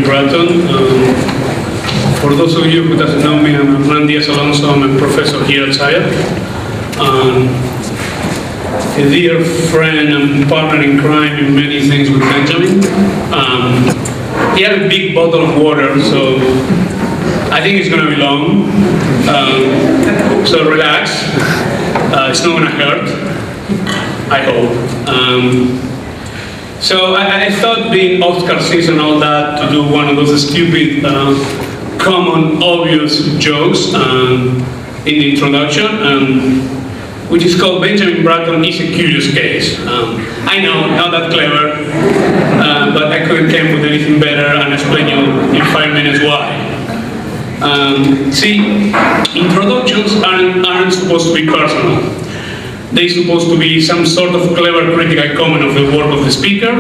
Bratton. For those of you who doesn't know me, I'm Hernán Díaz Alonso. I'm a professor here at SCI-Arc. A dear friend and partner in crime in many things with Benjamin. He had a big bottle of water, so I think it's going to be long. So relax. It's not going to hurt, I hope. So I thought, being Oscar season and all that, to do one of those stupid, common, obvious jokes in the introduction, which is called Benjamin Bratton is a curious case. I know, not that clever, but I couldn't come with anything better and explain you in 5 minutes why. See, introductions aren't supposed to be personal. They're supposed to be some sort of clever critical comment of the work of the speaker.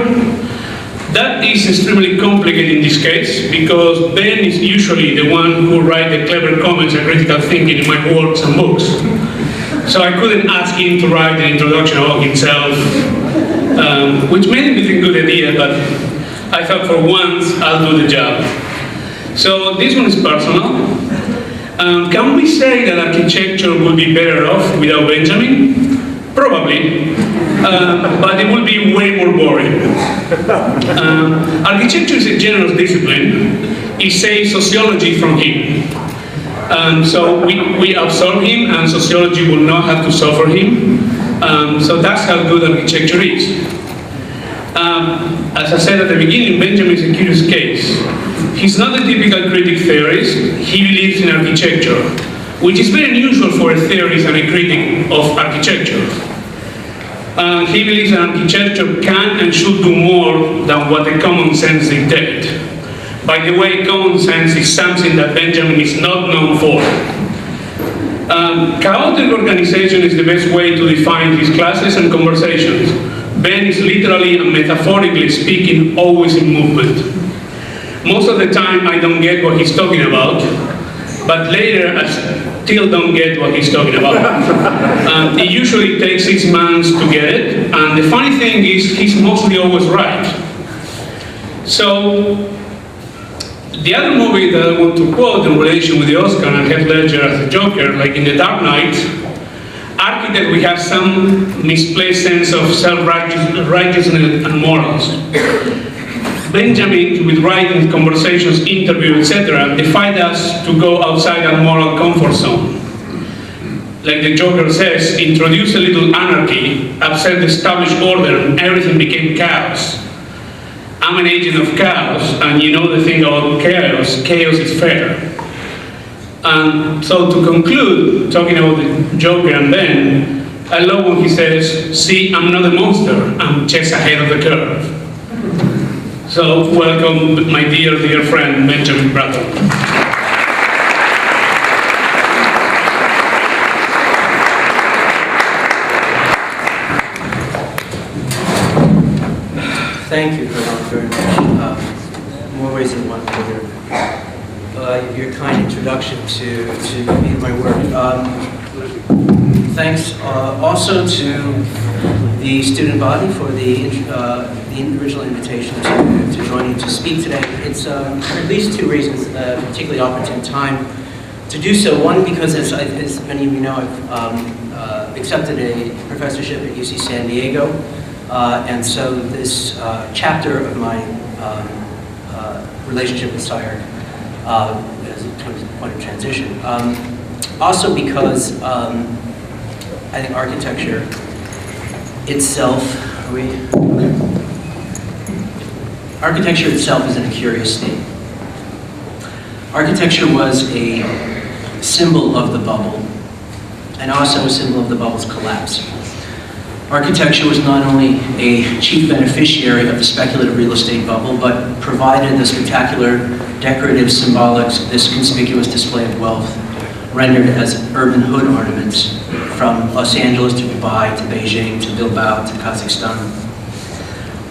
That is extremely complicated in this case, because Ben is usually the one who writes the clever comments and critical thinking in my works and books. So I couldn't ask him to write the introduction about himself, which may have been a good idea, but I thought for once I'll do the job. So this one is personal. Can we say that architecture would be better off without Benjamin? Probably, but it would be way more boring. Architecture is a generous discipline. It saves sociology from him. So we absorb him, and sociology will not have to suffer him. So that's how good architecture is. As I said at the beginning, Benjamin is a curious case. He's not a typical critic theorist. He believes in architecture, which is very unusual for a theorist and a critic of architecture. He believes that architecture can and should do more than what the common sense dictates. By the way, common sense is something that Benjamin is not known for. Chaotic organization is the best way to define his classes and conversations. Ben is literally and metaphorically speaking always in movement. Most of the time I don't get what he's talking about, but later I still don't get what he's talking about. It usually takes 6 months to get it, and the funny thing is he's mostly always right. So the other movie that I want to quote in relation with the Oscar and Heath Ledger as the Joker, like in The Dark Knight, architect, we have some misplaced sense of self-righteousness and morals. Benjamin, with writing, conversations, interviews, etc., defied us to go outside our moral comfort zone. Like the Joker says, introduce a little anarchy, upset the established order, and everything became chaos. I'm an agent of chaos, and you know the thing about chaos is fair. And so to conclude, talking about the Joker and Ben, I love when he says, see, I'm not a monster, I'm just ahead of the curve. So welcome my dear friend, Benjamin Bratton. Thank you very much. More ways than one for your kind introduction to my work. Thanks also to the student body for the original invitation to join you to speak today. It's for at least 2 reasons, particularly opportune time to do so. One, because as many of you know, I've accepted a professorship at UC San Diego. And so this chapter of my relationship with SCI-Arc is a point of transition. Also because I think architecture itself, architecture itself is in a curious state. Architecture was a symbol of the bubble, and also a symbol of the bubble's collapse. Architecture was not only a chief beneficiary of the speculative real estate bubble, but provided the spectacular, decorative, symbolic, this conspicuous display of wealth, rendered as urban hood ornaments from Los Angeles to Dubai to Beijing to Bilbao to Kazakhstan.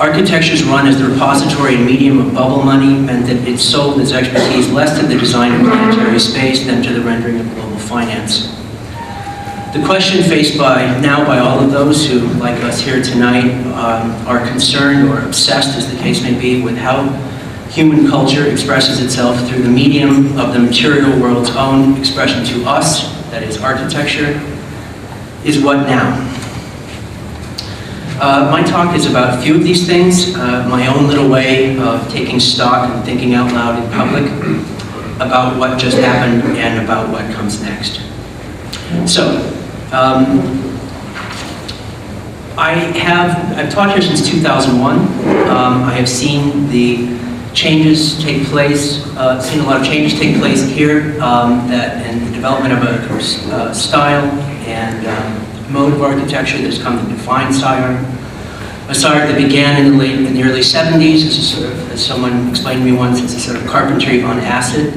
Architecture's run as the repository and medium of bubble money meant that it sold its expertise less to the design of planetary space than to the rendering of global finance. The question faced by all of those who, like us here tonight, are concerned or obsessed, as the case may be, with how Human culture expresses itself through the medium of the material world's own expression to us, that is architecture, is what now? My talk is about a few of these things, my own little way of taking stock and thinking out loud in public about what just happened and about what comes next. So, I've taught here since 2001. I have seen the changes take place, seen a lot of changes take place here, and the development of a style and mode of architecture that's come to define SCI-Arc. A SCI-Arc that began in the early 70s as a sort of, as someone explained to me once, as a sort of carpentry on acid,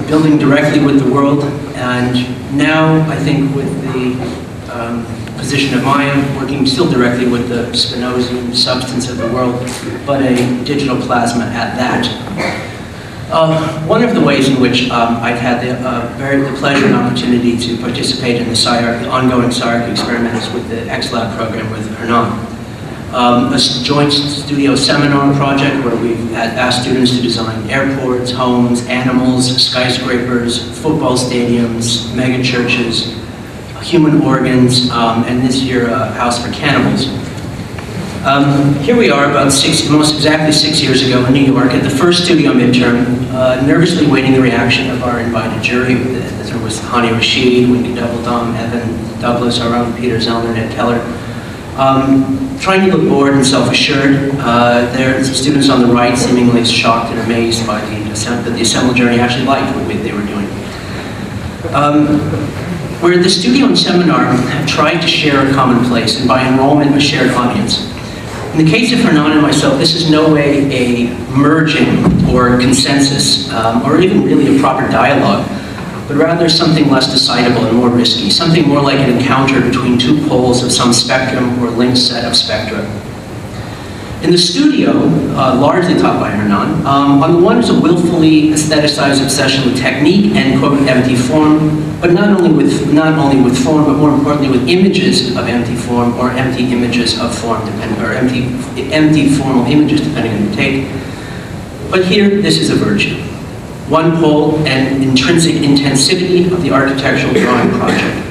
building directly with the world, and now I think with the position of Maya, working still directly with the Spinozian substance of the world, but a digital plasma at that. One of the ways in which I've had the pleasure and opportunity to participate in the SCI-Arc, the ongoing SCI-Arc experiment, is with the XLab program with Hernan. A joint studio seminar project where we've asked students to design airports, homes, animals, skyscrapers, football stadiums, mega churches, human organs, and this year a house for cannibals. Here we are about almost exactly 6 years ago in New York at the first studio midterm, nervously waiting the reaction of our invited jury. There was Hani Rashid, Winky Doubledom, Evan Douglas, our own Peter Zellner, Ed Keller. Trying to look bored and self-assured. There's the students on the right seemingly shocked and amazed by the assembled jury actually liked what they were doing. Where the studio and seminar have tried to share a common place, and by enrollment, a shared audience. In the case of Hernan and myself, this is no way a merging or consensus, or even really a proper dialogue, but rather something less decidable and more risky, something more like an encounter between two poles of some spectrum or linked set of spectra. In the studio, largely taught by Hernan, on the one is a willfully aestheticized obsession with technique and quote empty form, but not only with form, but more importantly with images of empty form or empty images of form, or empty formal images, depending on your take. But here, this is a virtue. One pole and intrinsic intensivity of the architectural drawing project.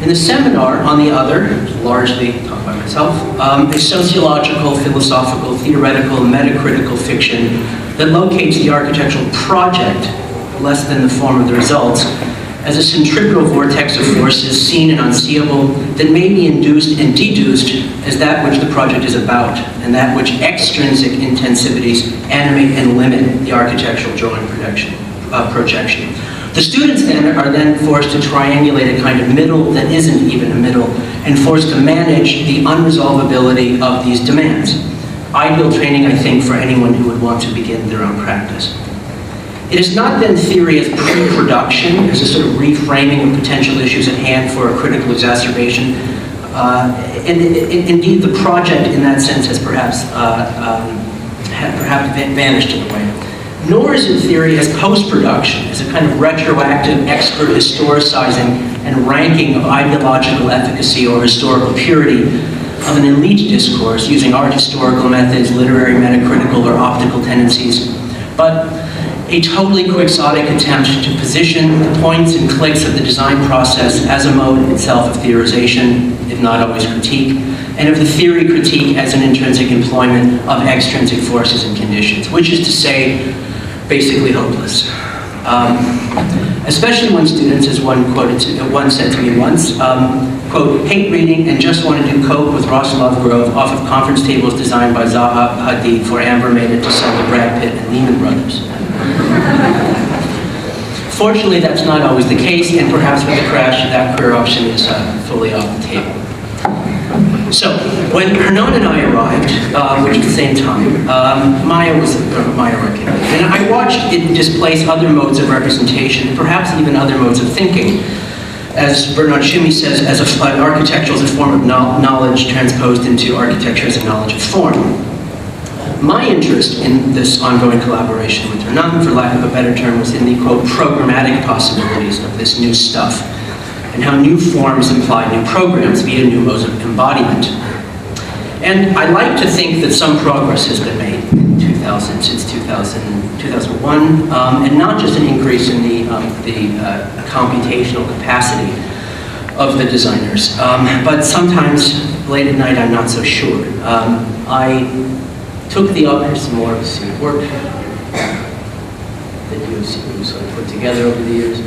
In the seminar, on the other, largely taught by myself, a sociological, philosophical, theoretical, metacritical fiction that locates the architectural project, less than the form of the results, as a centripetal vortex of forces seen and unseeable that may be induced and deduced as that which the project is about, and that which extrinsic intensivities animate and limit the architectural drawing projection. The students then are forced to triangulate a kind of middle that isn't even a middle, and forced to manage the unresolvability of these demands. Ideal training, I think, for anyone who would want to begin their own practice. It is not then theory as pre-production, as a sort of reframing of potential issues at hand for a critical exacerbation. And indeed, the project in that sense has perhaps vanished in a way. Nor is it theory as post-production, as a kind of retroactive expert historicizing and ranking of ideological efficacy or historical purity of an elite discourse using art historical methods, literary metacritical or optical tendencies, but a totally quixotic attempt to position the points and clicks of the design process as a mode itself of theorization, if not always critique, and of the theory critique as an intrinsic employment of extrinsic forces and conditions, which is to say, basically hopeless. Especially when students, as one said to me once, quote, hate reading and just wanted to cope with Ross Lovegrove off of conference tables designed by Zaha Hadid for Amber made it to sell to Brad Pitt and Lehman Brothers. Fortunately, that's not always the case, and perhaps with the crash, that career option is fully off the table. So, when Hernan and I arrived, which at the same time, Maya came, and I watched it displace other modes of representation, and perhaps even other modes of thinking. As Bernard Schumi says, architecture is a form of knowledge transposed into architecture as a knowledge of form. My interest in this ongoing collaboration with Hernan, for lack of a better term, was in the, quote, programmatic possibilities of this new stuff, and how new forms imply new programs via new modes of embodiment. And I like to think that some progress has been made in since 2001, and not just an increase in the computational capacity of the designers, but sometimes late at night I'm not so sure. I took the here's some more work that you've sort of put together over the years.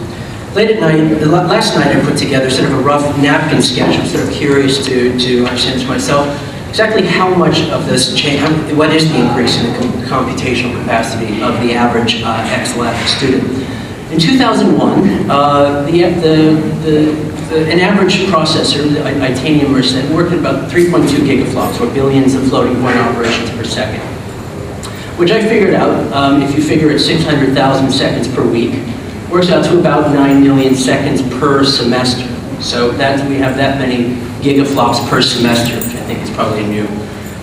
Late at night, last night I put together sort of a rough napkin sketch. I'm sort of curious to understand for myself exactly how much of this change, what is the increase in the computational capacity of the average X-Lab student. In 2001, an average processor, the Itanium Merced, worked at about 3.2 gigaflops, or billions of floating point operations per second. Which I figured out, if you figure it's 600,000 seconds per week, works out to about 9 million seconds per semester. So we have that many gigaflops per semester, which I think is probably a new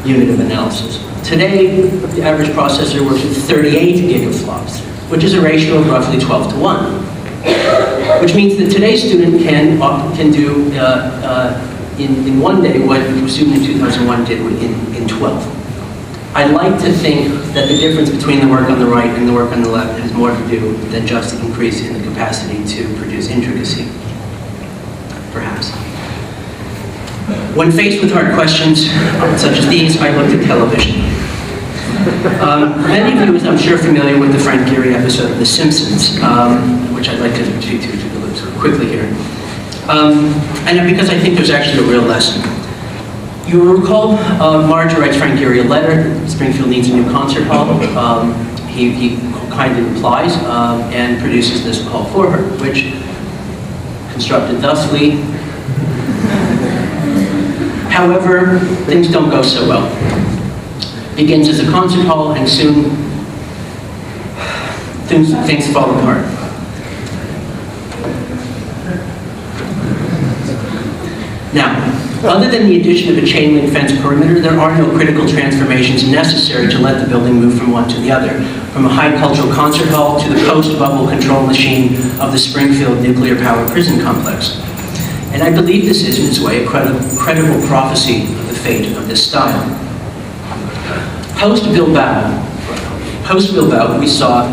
unit of analysis. Today, the average processor works at 38 gigaflops, which is a ratio of roughly 12 to 1. Which means that today's student can do in one day what a student in 2001 did in 12. I like to think that the difference between the work on the right and the work on the left has more to do than just the increase in the capacity to produce intricacy, perhaps. When faced with hard questions such as these, I looked at television. Many of you, I'm sure, familiar with the Frank Gehry episode of The Simpsons, which I'd like to speak to sort of quickly here. And because I think there's actually a real lesson. You will recall Marge writes Frank Gehry a letter. Springfield needs a new concert hall. He kindly replies and produces this call for her, which, constructed thusly. However, things don't go so well. Begins as a concert hall, and soon things fall apart. Now, other than the addition of a chain link fence perimeter, there are no critical transformations necessary to let the building move from one to the other, from a high cultural concert hall to the post-bubble control machine of the Springfield nuclear power prison complex. And I believe this is, in its way, a credible prophecy of the fate of this style. Post-Bilbao, we saw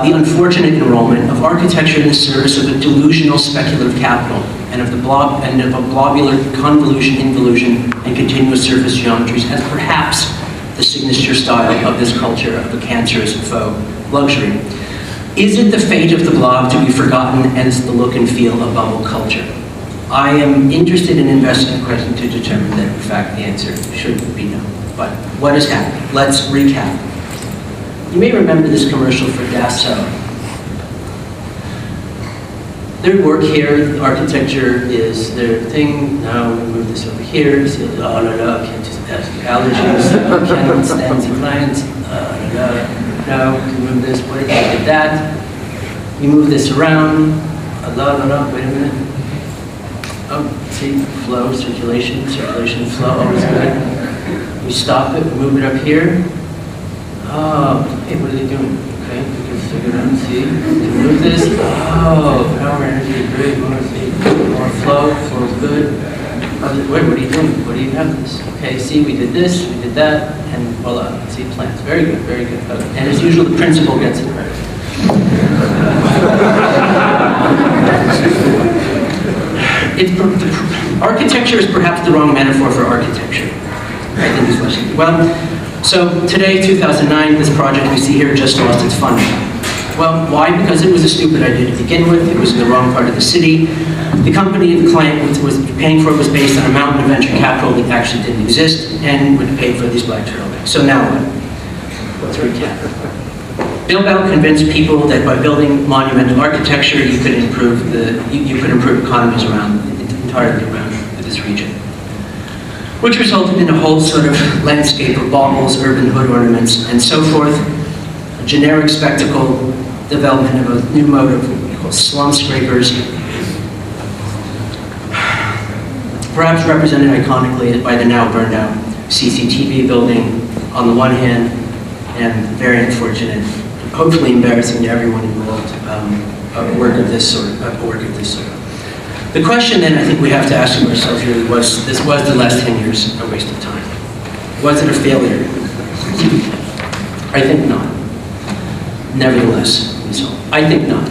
the unfortunate enrollment of architecture in the service of a delusional speculative capital and of a globular convolution, involution, and continuous surface geometries as perhaps the signature style of this culture of a cancerous faux luxury. Is it the fate of the blob to be forgotten as the look and feel of bubble culture? I am interested in investing the question to determine that, in fact, the answer should be no. But what has happened? Let's recap. You may remember this commercial for Dassault. Their work here, architecture is their thing. Now we move this over here. So, oh, no, can't just pass the allergies. Cannot stand the clients. No, we can move this. What if I did that? You move this around. Wait a minute. Oh, see, flow, circulation, flow, always good. We stop it, move it up here. Oh, hey, what are they doing? Okay, we can figure it out, see. We can move this. Oh, power, energy, great, more flow, flow's good. Wait, what are you doing? What do you have this? Okay, see, we did this, we did that, and voila, see, plants. Very good, very good. And as usual, the principal gets the credit. Architecture is perhaps the wrong metaphor for architecture. I think this was, well, so today, 2009, this project we see here just lost its funding. Well, why? Because it was a stupid idea to begin with. It was in the wrong part of the city. The company the client was paying for it was based on a mountain of venture capital that actually didn't exist and would pay for these black turtlenecks. So now what? Let's recap. Bilbao convinced people that by building monumental architecture, you could improve economies entirely around this region, which resulted in a whole sort of landscape of baubles, urban hood ornaments, and so forth. A generic spectacle, development of a new mode of what we call slum scrapers, perhaps represented iconically by the now burned out CCTV building on the one hand, and very unfortunate, hopefully embarrassing to everyone involved, a work of this sort. The question then I think we have to ask ourselves really was the last 10 years a waste of time? Was it a failure? I think not. Nevertheless, so I think not.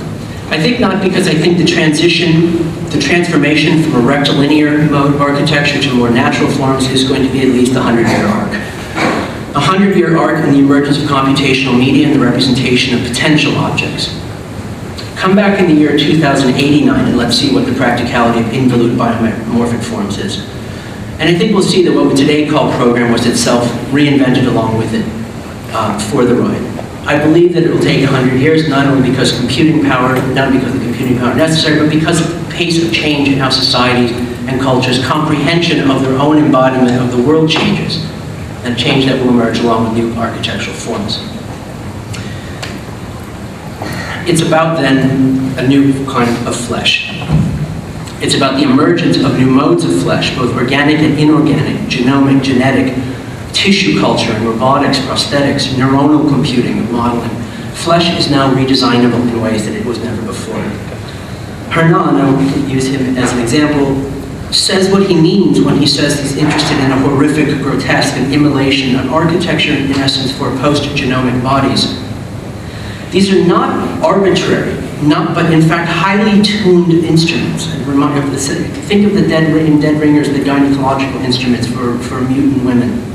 I think not because I think the transformation from a rectilinear mode of architecture to more natural forms is going to be at least a 100-year arc. A 100-year arc in the emergence of computational media and the representation of potential objects. Come back in the year 2089 and let's see what the practicality of involute biomorphic forms is. And I think we'll see that what we today call program was itself reinvented along with it for the ride. I believe that it will take 100 years, not only because computing power, not because of the computing power necessary, but because of the pace of change in how societies and cultures' comprehension of their own embodiment of the world changes, and change that will emerge along with new architectural forms. It's about, then, a new kind of flesh. It's about the emergence of new modes of flesh, both organic and inorganic, genomic, genetic, tissue culture and robotics, prosthetics, neuronal computing, modeling. Flesh is now redesignable in ways that it was never before. Hernan, I will use him as an example, says what he means when he says he's interested in a horrific, grotesque, and immolation, an architecture, in essence, for post-genomic bodies. These are not arbitrary, but in fact highly tuned instruments. Think of the dead ringers, the gynecological instruments for mutant women.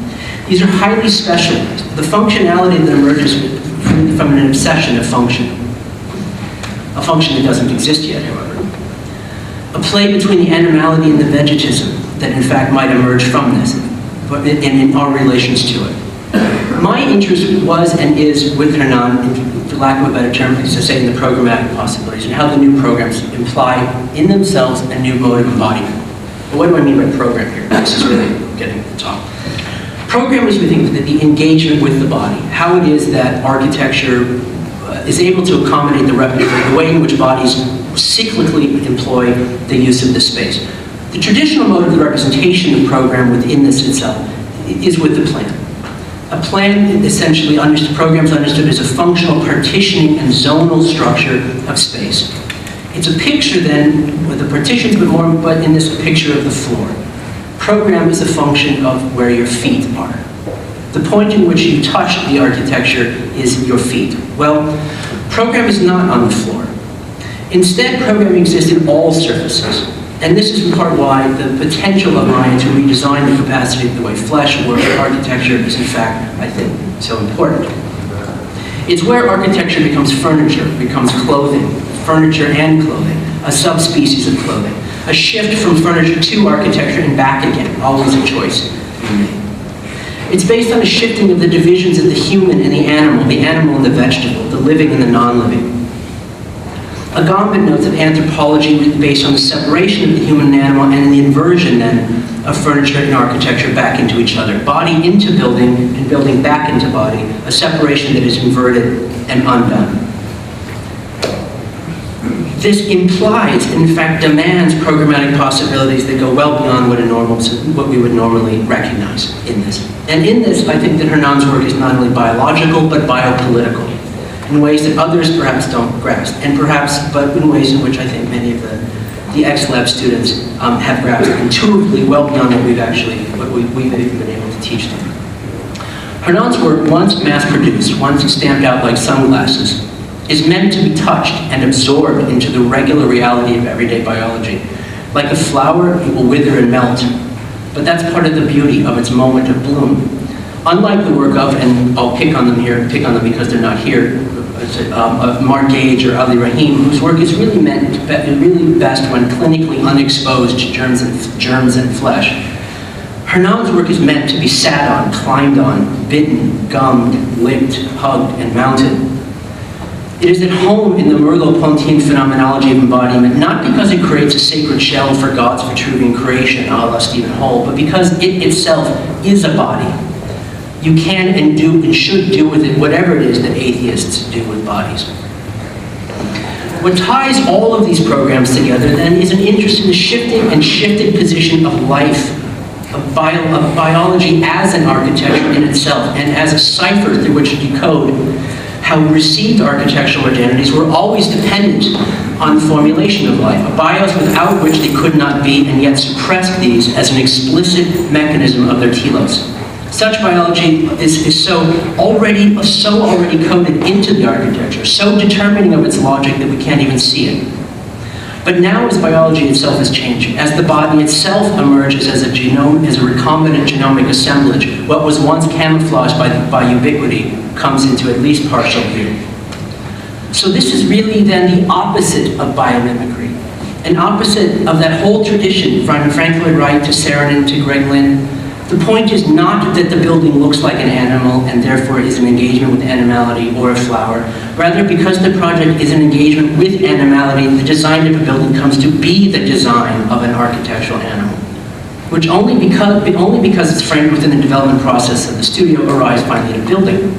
These are highly specialized. The functionality that emerges from an obsession of function. A function that doesn't exist yet, however. A play between the animality and the vegetism that in fact might emerge from this, but in our relations to it. My interest was and is with Hernan, for lack of a better term, is to say in the programmatic possibilities and how the new programs imply in themselves a new mode of embodiment. But what do I mean by program here? This is really getting to the top. Program is, we think, the engagement with the body, how it is that architecture is able to accommodate the way in which bodies cyclically employ the use of the space. The traditional mode of the representation of program within this itself is with the plan. A plan, essentially, programs understood as a functional partitioning and zonal structure of space. It's a picture then with the partitions, but in this picture of the floor. Program is a function of where your feet are. The point in which you touch the architecture is your feet. Well, program is not on the floor. Instead, program exists in all surfaces. And this is in part why the potential of Maya to redesign the capacity of the way flesh works with architecture is in fact, I think, so important. It's where architecture becomes furniture, becomes clothing, furniture and clothing, a subspecies of clothing. A shift from furniture to architecture and back again, always a choice you make. It's based on a shifting of the divisions of the human and the animal and the vegetable, the living and the non-living. Agamben notes that anthropology is based on the separation of the human and animal and the inversion then of furniture and architecture back into each other. Body into building and building back into body, a separation that is inverted and unbound. This implies, in fact, demands programmatic possibilities that go well beyond what we would normally recognize in this. And in this, I think that Hernan's work is not only biological, but biopolitical, in ways that others perhaps don't grasp, but in ways in which I think many of the ex-lab students have grasped intuitively well beyond what we've even been able to teach them. Hernan's work, once mass-produced, once stamped out like sunglasses, is meant to be touched and absorbed into the regular reality of everyday biology. Like a flower, it will wither and melt, but that's part of the beauty of its moment of bloom. Unlike the work of, and I'll pick on them because they're not here, of Mark Gage or Ali Rahim, whose work is really best when clinically unexposed to germs and flesh. Hernan's work is meant to be sat on, climbed on, bitten, gummed, licked, hugged, and mounted. It is at home in the Merleau-Pontine phenomenology of embodiment, not because it creates a sacred shell for God's Vitruvian creation, a la Stephen Hall, but because it itself is a body. You can and do and should do with it whatever it is that atheists do with bodies. What ties all of these programs together then is an interest in the shifting and shifted position of life, of biology as an architecture in itself, and as a cipher through which to decode how received architectural modalities were always dependent on formulation of life, a bios without which they could not be, and yet suppressed these as an explicit mechanism of their telos. Such biology is so already coded into the architecture, so determining of its logic that we can't even see it. But now as biology itself is changing, as the body itself emerges as a genome, as a recombinant genomic assemblage, what was once camouflaged by ubiquity comes into at least partial view. So this is really then the opposite of biomimicry, an opposite of that whole tradition from Frank Lloyd Wright to Saarinen to Greg Lynn. The point is not that the building looks like an animal and therefore is an engagement with animality or a flower. Rather, because the project is an engagement with animality, the design of a building comes to be the design of an architectural animal, which only because it's framed within the development process of the studio arrives finally at a building.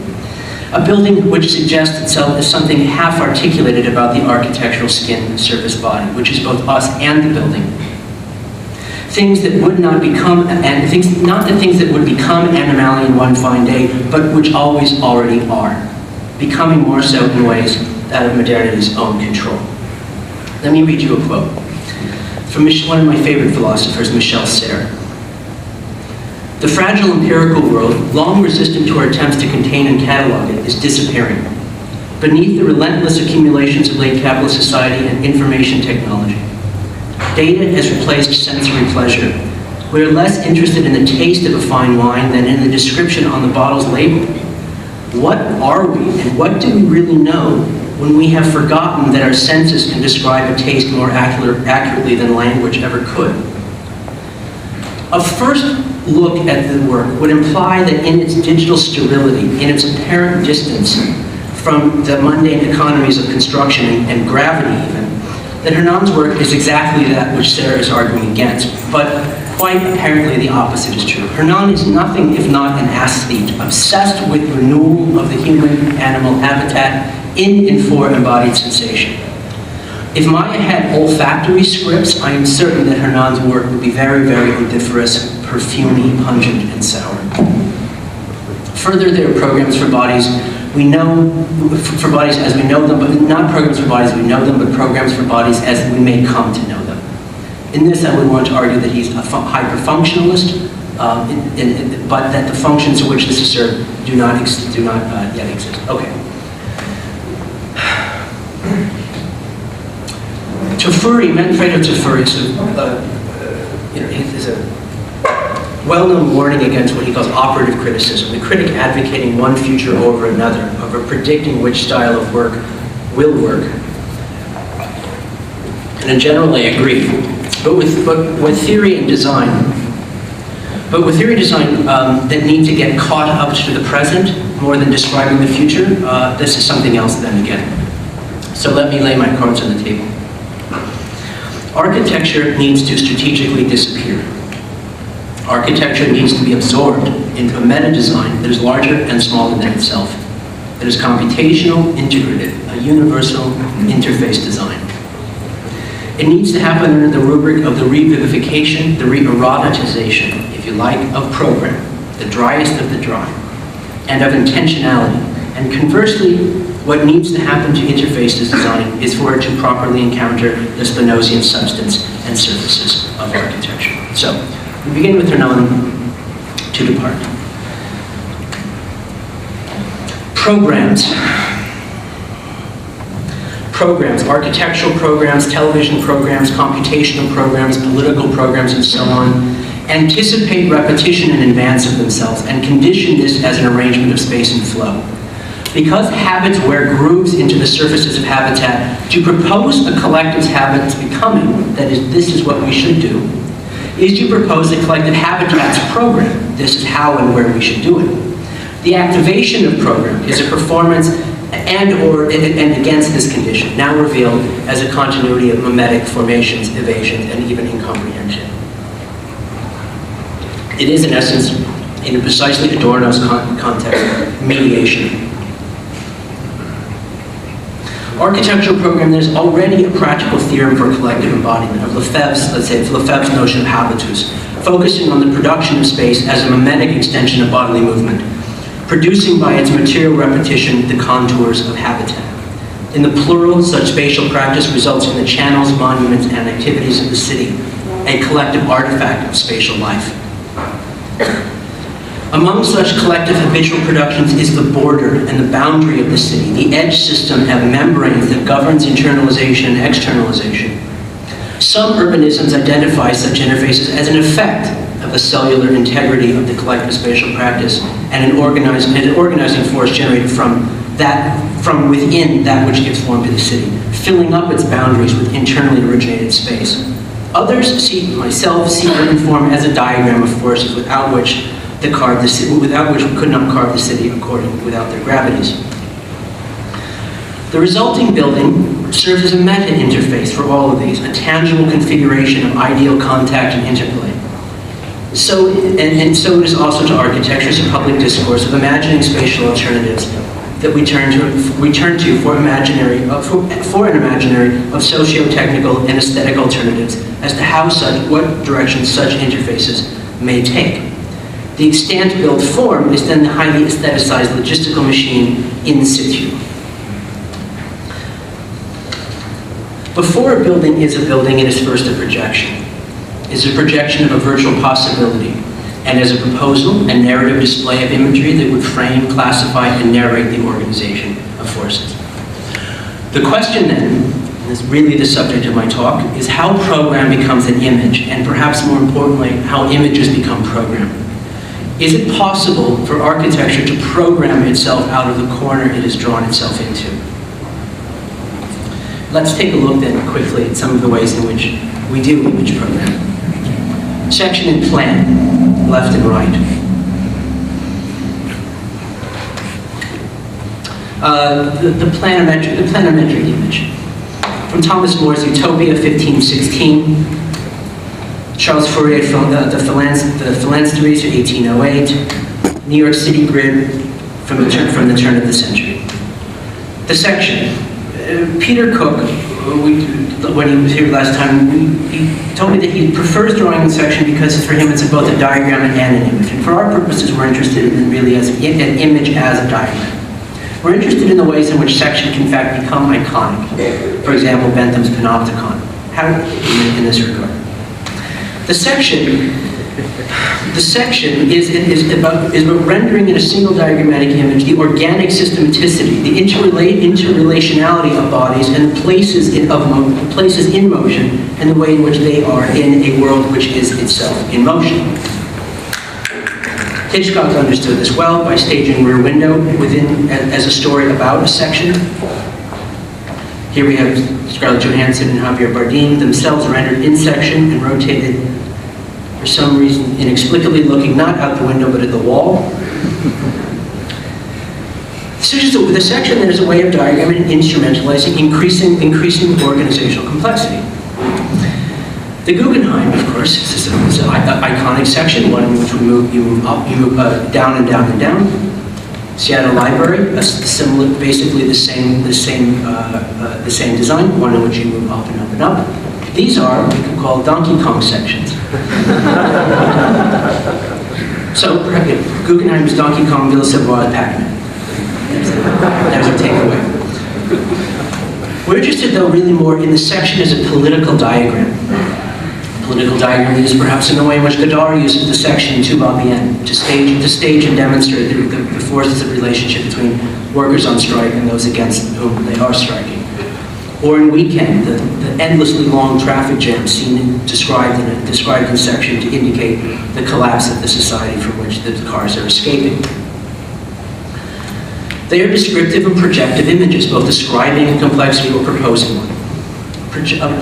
A building which suggests itself as something half articulated about the architectural skin surface body, which is both us and the building. Things that would not become, not the things that would become animality in one fine day, but which always already are, becoming more so in ways out of modernity's own control. Let me read you a quote from one of my favorite philosophers, Michel Serres. The fragile empirical world, long resistant to our attempts to contain and catalog it, is disappearing beneath the relentless accumulations of late capitalist society and information technology. Data has replaced sensory pleasure. We are less interested in the taste of a fine wine than in the description on the bottle's label. What are we, and what do we really know when we have forgotten that our senses can describe a taste more accurately than language ever could? A first look at the work would imply that in its digital sterility, in its apparent distance from the mundane economies of construction and gravity even, that Hernan's work is exactly that which Serres is arguing against, but quite apparently the opposite is true. Hernan is nothing if not an aesthete, obsessed with renewal of the human-animal habitat in and for embodied sensation. If Maya had olfactory scripts, I am certain that Hernan's work would be very, very odoriferous, perfumey, pungent, and sour. Further, there are programs for bodies we know, for bodies as we know them, but not programs for bodies we know them, but programs for bodies as we may come to know them. In this, I would want to argue that he's a hyper-functionalist, but that the functions to which this is served do not yet exist. Okay. Tafuri, Manfredo Tafuri, is a well-known warning against what he calls operative criticism, the critic advocating one future over another, over predicting which style of work will work. And in general, I agree. But with theory and design, that need to get caught up to the present more than describing the future, this is something else then again. So let me lay my cards on the table. Architecture needs to strategically disappear. Architecture needs to be absorbed into a meta-design that is larger and smaller than itself, that is computational, integrated, a universal interface design. It needs to happen under the rubric of the revivification, the re-eroticization, if you like, of program, the driest of the dry, and of intentionality. And conversely, what needs to happen to interface design is for it to properly encounter the Spinozian substance and surfaces of architecture. So, we begin with Hernan to depart. Programs. Programs, architectural programs, television programs, computational programs, political programs, and so on, anticipate repetition in advance of themselves and condition this as an arrangement of space and flow. Because habits wear grooves into the surfaces of habitat, to propose a collective's habits becoming, that is, this is what we should do, is to propose a collective habitat's program. This is how and where we should do it. The activation of program is a performance and against this condition, now revealed as a continuity of mimetic formations, evasions, and even incomprehension. It is, in essence, in precisely Adorno's context, mediation. Architectural program, there's already a practical theorem for collective embodiment of Lefebvre's notion of habitus, focusing on the production of space as a mimetic extension of bodily movement, producing by its material repetition the contours of habitat. In the plural, such spatial practice results in the channels, monuments, and activities of the city, a collective artifact of spatial life. Among such collective habitual productions is the border and the boundary of the city, the edge system of membranes that governs internalization and externalization. Some urbanisms identify such interfaces as an effect of the cellular integrity of the collective spatial practice and an organizing force generated from within that which gives form to the city, filling up its boundaries with internally originated space. Others, myself, see urban form as a diagram of forces without which we could not carve the city without their gravities. The resulting building serves as a meta-interface for all of these, a tangible configuration of ideal contact and interplay. So it is also to architecture as a public discourse of imagining spatial alternatives that we turn to for an imaginary of socio-technical and aesthetic alternatives as to what direction such interfaces may take. The extant built form is then the highly aestheticized logistical machine in situ. Before a building is a building, it is first a projection. It is a projection of a virtual possibility, and as a proposal, a narrative display of imagery that would frame, classify, and narrate the organization of forces. The question then, and is really the subject of my talk, is how program becomes an image, and perhaps more importantly, how images become program. Is it possible for architecture to program itself out of the corner it has drawn itself into? Let's take a look then quickly at some of the ways in which we do image program. Section and plan, left and right. The planimetric image. From Thomas More's Utopia, 1516. Charles Fourier, the Phalansteries, 1808. New York City grid from the turn of the century. The section. Peter Cook, when he was here last time, he told me that he prefers drawing in section because for him it's both a diagram and an image. And for our purposes, we're interested in really as an image as a diagram. We're interested in the ways in which section can in fact become iconic. For example, Bentham's Panopticon. How in this regard? The section is about rendering in a single diagrammatic image the organic systematicity, the interrelationality of bodies and the places in motion and the way in which they are in a world which is itself in motion. Hitchcock understood this well by staging Rear Window as a story about a section. Here we have Scarlett Johansson and Javier Bardem, themselves rendered in section and rotated for some reason inexplicably looking not out the window but at the wall. The section then is a way of diagramming and instrumentalizing increasing organizational complexity. The Guggenheim, of course, is an iconic section, one in which you move down and down and down. Seattle Library, basically the same design, one in which you move up and up and up. These are what we could call Donkey Kong sections. So, Guggenheim's Donkey Kong, Villa Savoie, Pac-Man. There's our takeaway. We're interested, though, really more in the section as a political diagram. Political diagram is perhaps in the way in which Godard uses the section in Tout va bien to stage and demonstrate the forces of relationship between workers on strike and those against whom they are striking. Or in Weekend, the endlessly long traffic jam described in section to indicate the collapse of the society from which the cars are escaping. They are descriptive and projective images, both describing complexity or proposing one.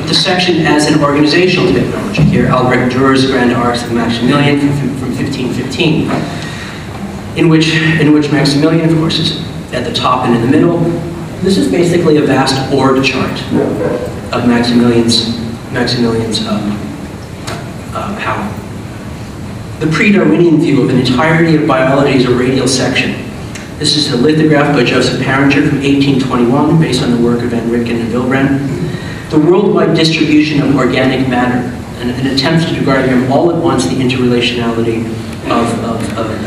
The section as an organizational technology. Here, Albrecht Dürer's Grand Arcs of Maximilian from 1515, in which Maximilian, of course, is at the top and in the middle. This is basically a vast org chart of Maximilian's power. The pre-Darwinian view of an entirety of biology as a radial section. This is a lithograph by Joseph Parringer from 1821, based on the work of Van Rutgen and Wilbrand. The worldwide distribution of organic matter, an attempt to diagram all at once the interrelationality of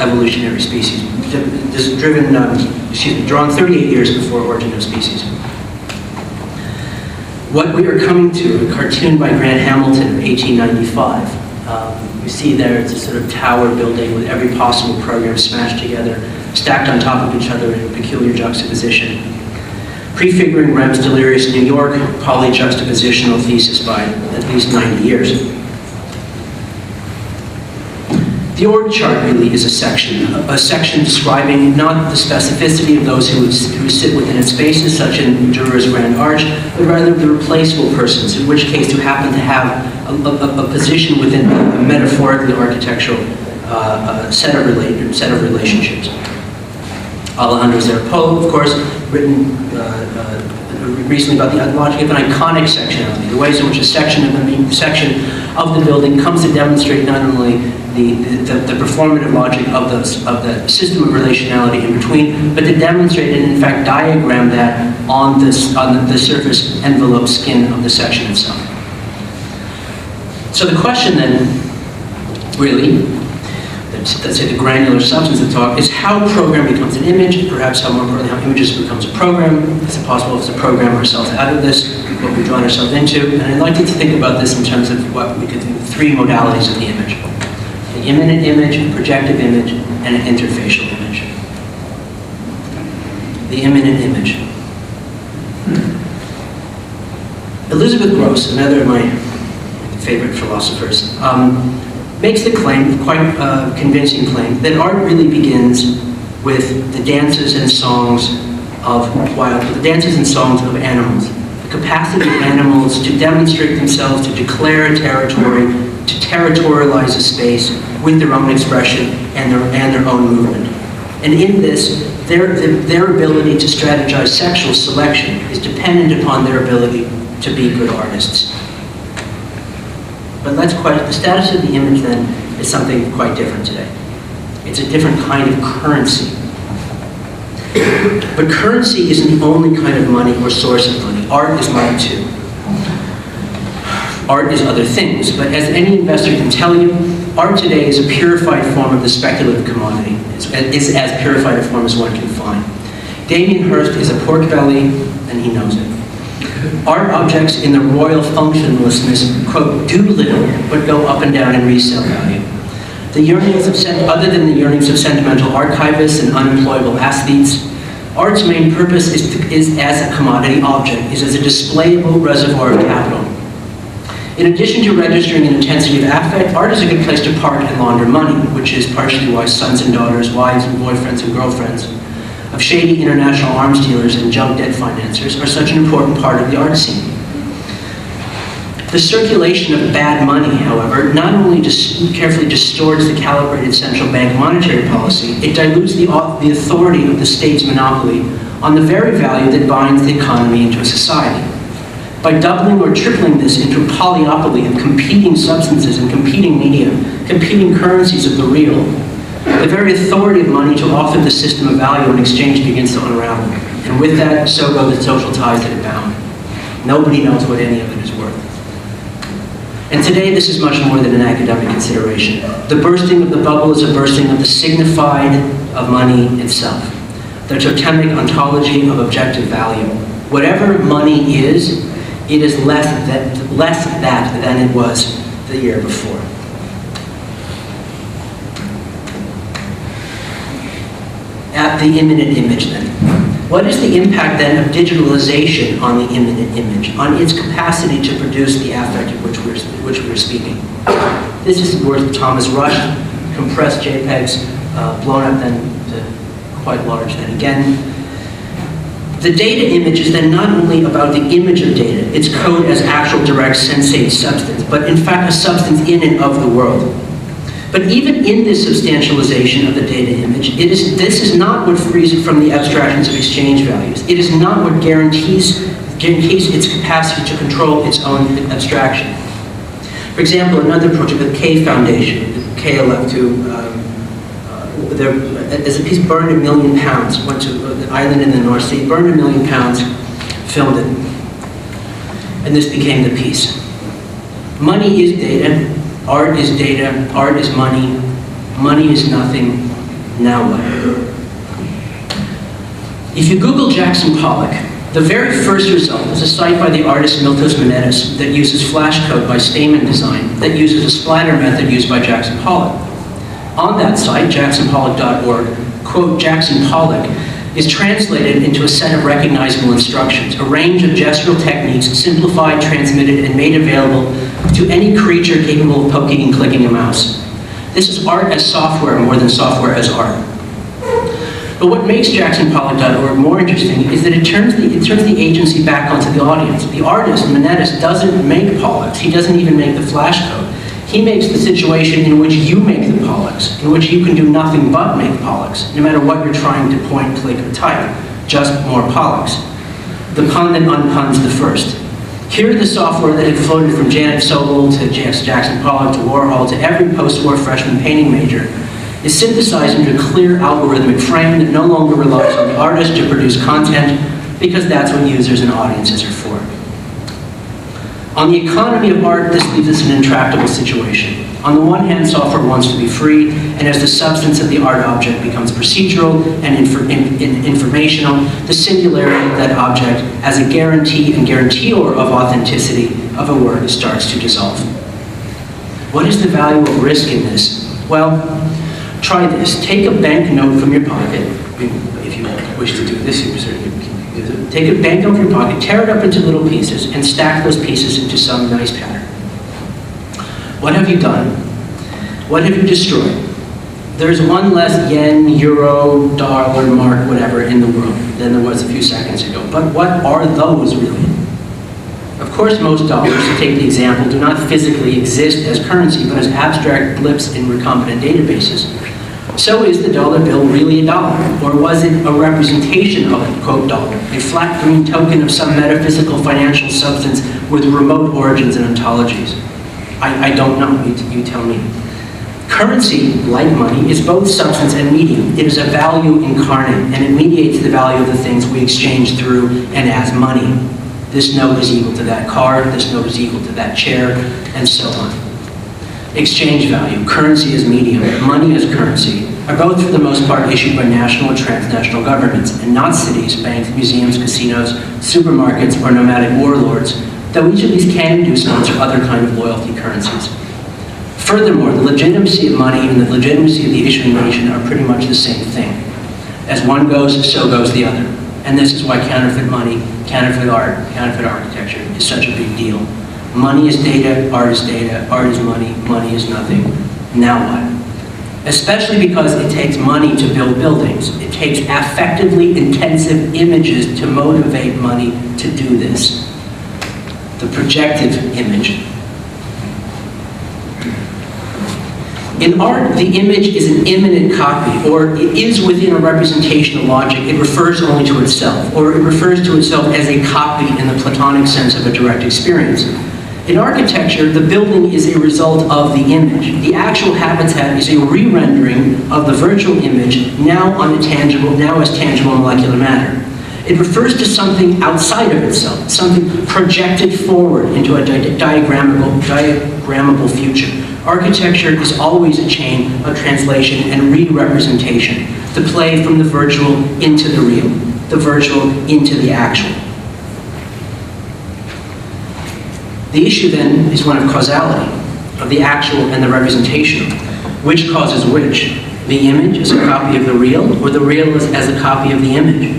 evolutionary species. This is drawn 38 years before Origin of Species. What we are coming to, a cartoon by Grant Hamilton of 1895. see there, it's a sort of tower building with every possible program smashed together, stacked on top of each other in peculiar juxtaposition. Prefiguring Rem's delirious New York polyjuxtapositional thesis by at least 90 years. The org chart really is a section describing not the specificity of those who sit within its spaces, such in Durer's Grand Arch, but rather the replaceable persons, in which case who happen to have a position within a metaphorically architectural set of relationships. Alejandro Zerpolo, of course, written recently about the logic of an iconic sectionality, the ways in which a section of the building comes to demonstrate not only the performative logic of the system of relationality in between, but to demonstrate and in fact diagram that on the surface envelope skin of the section itself. So the question then, really, let's say the granular substance of talk, is how a program becomes an image, perhaps how more importantly, how images becomes a program. Is it possible to program ourselves out of this, what we've drawn ourselves into? And I'd like you to think about this in terms of what we could think of three modalities of the image. The imminent image, a projective image, and an interfacial image. The imminent image. Elizabeth Gross, another of my favorite philosophers, makes the claim, quite convincing claim, that art really begins with the dances and songs of animals. The capacity of animals to demonstrate themselves, to declare a territory, to territorialize a space with their own expression and their own movement. And in this, their ability to strategize sexual selection is dependent upon their ability to be good artists. But let's question, the status of the image then is something quite different today. It's a different kind of currency. But currency isn't the only kind of money or source of money. Art is money too. Art is other things, but as any investor can tell you, art today is a purified form of the speculative commodity. It's as purified a form as one can find. Damien Hirst is a pork belly, and he knows it. Art objects in the royal functionlessness, quote, do little, but go up and down in resale value. The yearnings of other than the yearnings of sentimental archivists and unemployable aesthetes, art's main purpose is as a commodity object, is as a displayable reservoir of capital. In addition to registering an intensity of affect, art is a good place to park and launder money, which is partially why sons and daughters, wives and boyfriends and girlfriends of shady international arms dealers and junk debt financiers are such an important part of the art scene. The circulation of bad money, however, not only carefully distorts the calibrated central bank monetary policy, it dilutes the authority of the state's monopoly on the very value that binds the economy into a society. By doubling or tripling this into a polyopoly of competing substances and competing media, competing currencies of the real, the very authority of money to author the system of value and exchange begins to unravel. And with that, so go the social ties that it bound. Nobody knows what any of it is worth. And today, this is much more than an academic consideration. The bursting of the bubble is a bursting of the signified of money itself, the totemic ontology of objective value. Whatever money is, it is less that than it was the year before. At the imminent image then. What is the impact then of digitalization on the imminent image, on its capacity to produce the affect of which we're speaking? This is the work of Thomas Rush, compressed JPEGs, blown up then to quite large then again. The data image is then not only about the image of data, its code as actual direct sensate substance, but in fact a substance in and of the world. But even in this substantialization of the data image, this is not what frees it from the abstractions of exchange values. It is not what guarantees its capacity to control its own abstraction. For example, another project, the K Foundation, the KLF2, as a piece burned £1 million, went to an island in the North Sea, burned £1 million, filmed it. And this became the piece. Money is data. Art is data, art is money is nothing, now what? If you Google Jackson Pollock, The very first result is a site by the artist Miltos Manetis that uses flash code by Stamen Design that uses a splatter method used by Jackson Pollock. On that site, jacksonpollock.org, quote, Jackson Pollock is translated into a set of recognizable instructions, a range of gestural techniques simplified, transmitted, and made available to any creature capable of poking and clicking a mouse. This is art as software more than software as art. But what makes jacksonpollock.org more interesting is that it turns the agency back onto the audience. The artist, Manetis, doesn't make Pollocks. He doesn't even make the flash code. He makes the situation in which you make the Pollocks, in which you can do nothing but make Pollocks, no matter what you're trying to point, click, or type, just more Pollocks. The pun that unpuns the first. Here, the software that had floated from Janet Sobel to Jackson Pollock to Warhol to every post-war freshman painting major is synthesized into a clear algorithmic frame that no longer relies on the artist to produce content, because that's what users and audiences are for. On the economy of art, this leaves us in an intractable situation. On the one hand, software wants to be free, and as the substance of the art object becomes procedural and informational, the singularity of that object as a guarantee and guarantor of authenticity of a work starts to dissolve. What is the value of risk in this? Well, try this. Take a banknote from your pocket. If you wish to do this, you certainly can do it. Take a banknote from your pocket, tear it up into little pieces, and stack those pieces into some nice pattern. What have you done? What have you destroyed? There's one less yen, euro, dollar, mark, whatever in the world than there was a few seconds ago. But what are those really? Of course, most dollars, to take the example, do not physically exist as currency, but as abstract blips in recombinant databases. So is the dollar bill really a dollar? Or was it a representation of a, quote, dollar, a flat green token of some metaphysical financial substance with remote origins and ontologies? I don't know, you tell me. Currency, like money, is both substance and medium. It is a value incarnate, and it mediates the value of the things we exchange through and as money. This note is equal to that card, this note is equal to that chair, and so on. Exchange value, currency as medium, money as currency, are both for the most part issued by national or transnational governments, and not cities, banks, museums, casinos, supermarkets, or nomadic warlords, though each of these can and do sponsor other kind of loyalty currencies. Furthermore, the legitimacy of money and the legitimacy of the issuing nation are pretty much the same thing. As one goes, so goes the other. And this is why counterfeit money, counterfeit art, counterfeit architecture is such a big deal. Money is data, art is money is nothing. Now what? Especially because it takes money to build buildings. It takes affectively intensive images to motivate money to do this. The projective image. In art, the image is an immanent copy, or it is within a representational logic. It refers only to itself, or it refers to itself as a copy in the Platonic sense of a direct experience. In architecture, the building is a result of the image. The actual habitat is a re-rendering of the virtual image, now as tangible molecular matter. It refers to something outside of itself, something projected forward into a diagrammable future. Architecture is always a chain of translation and re-representation, the play from the virtual into the real, the virtual into the actual. The issue then is one of causality, of the actual and the representational. Which causes which? The image as a copy of the real, or the real as a copy of the image?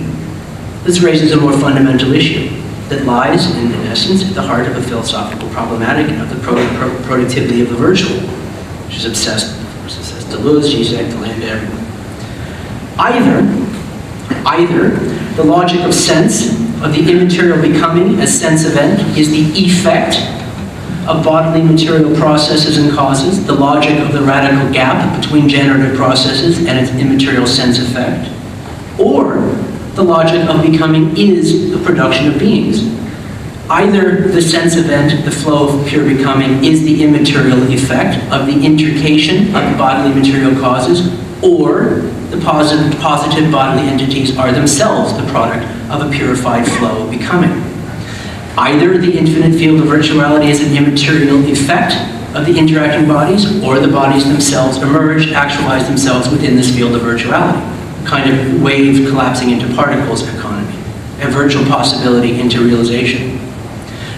This raises a more fundamental issue that lies, in essence, at the heart of a philosophical problematic of the productivity of the virtual, which is obsessed Deleuze, Zizek, Deleuze, everyone. Either the logic of sense, of the immaterial becoming as sense event, is the effect of bodily material processes and causes, the logic of the radical gap between generative processes and its immaterial sense effect, or the logic of becoming is the production of beings. Either the sense event, the flow of pure becoming, is the immaterial effect of the intercation of the bodily material causes, or the positive bodily entities are themselves the product of a purified flow of becoming. Either the infinite field of virtuality is an immaterial effect of the interacting bodies, or the bodies themselves emerge, actualize themselves within this field of virtuality. Kind of wave collapsing into particles economy, a virtual possibility into realization?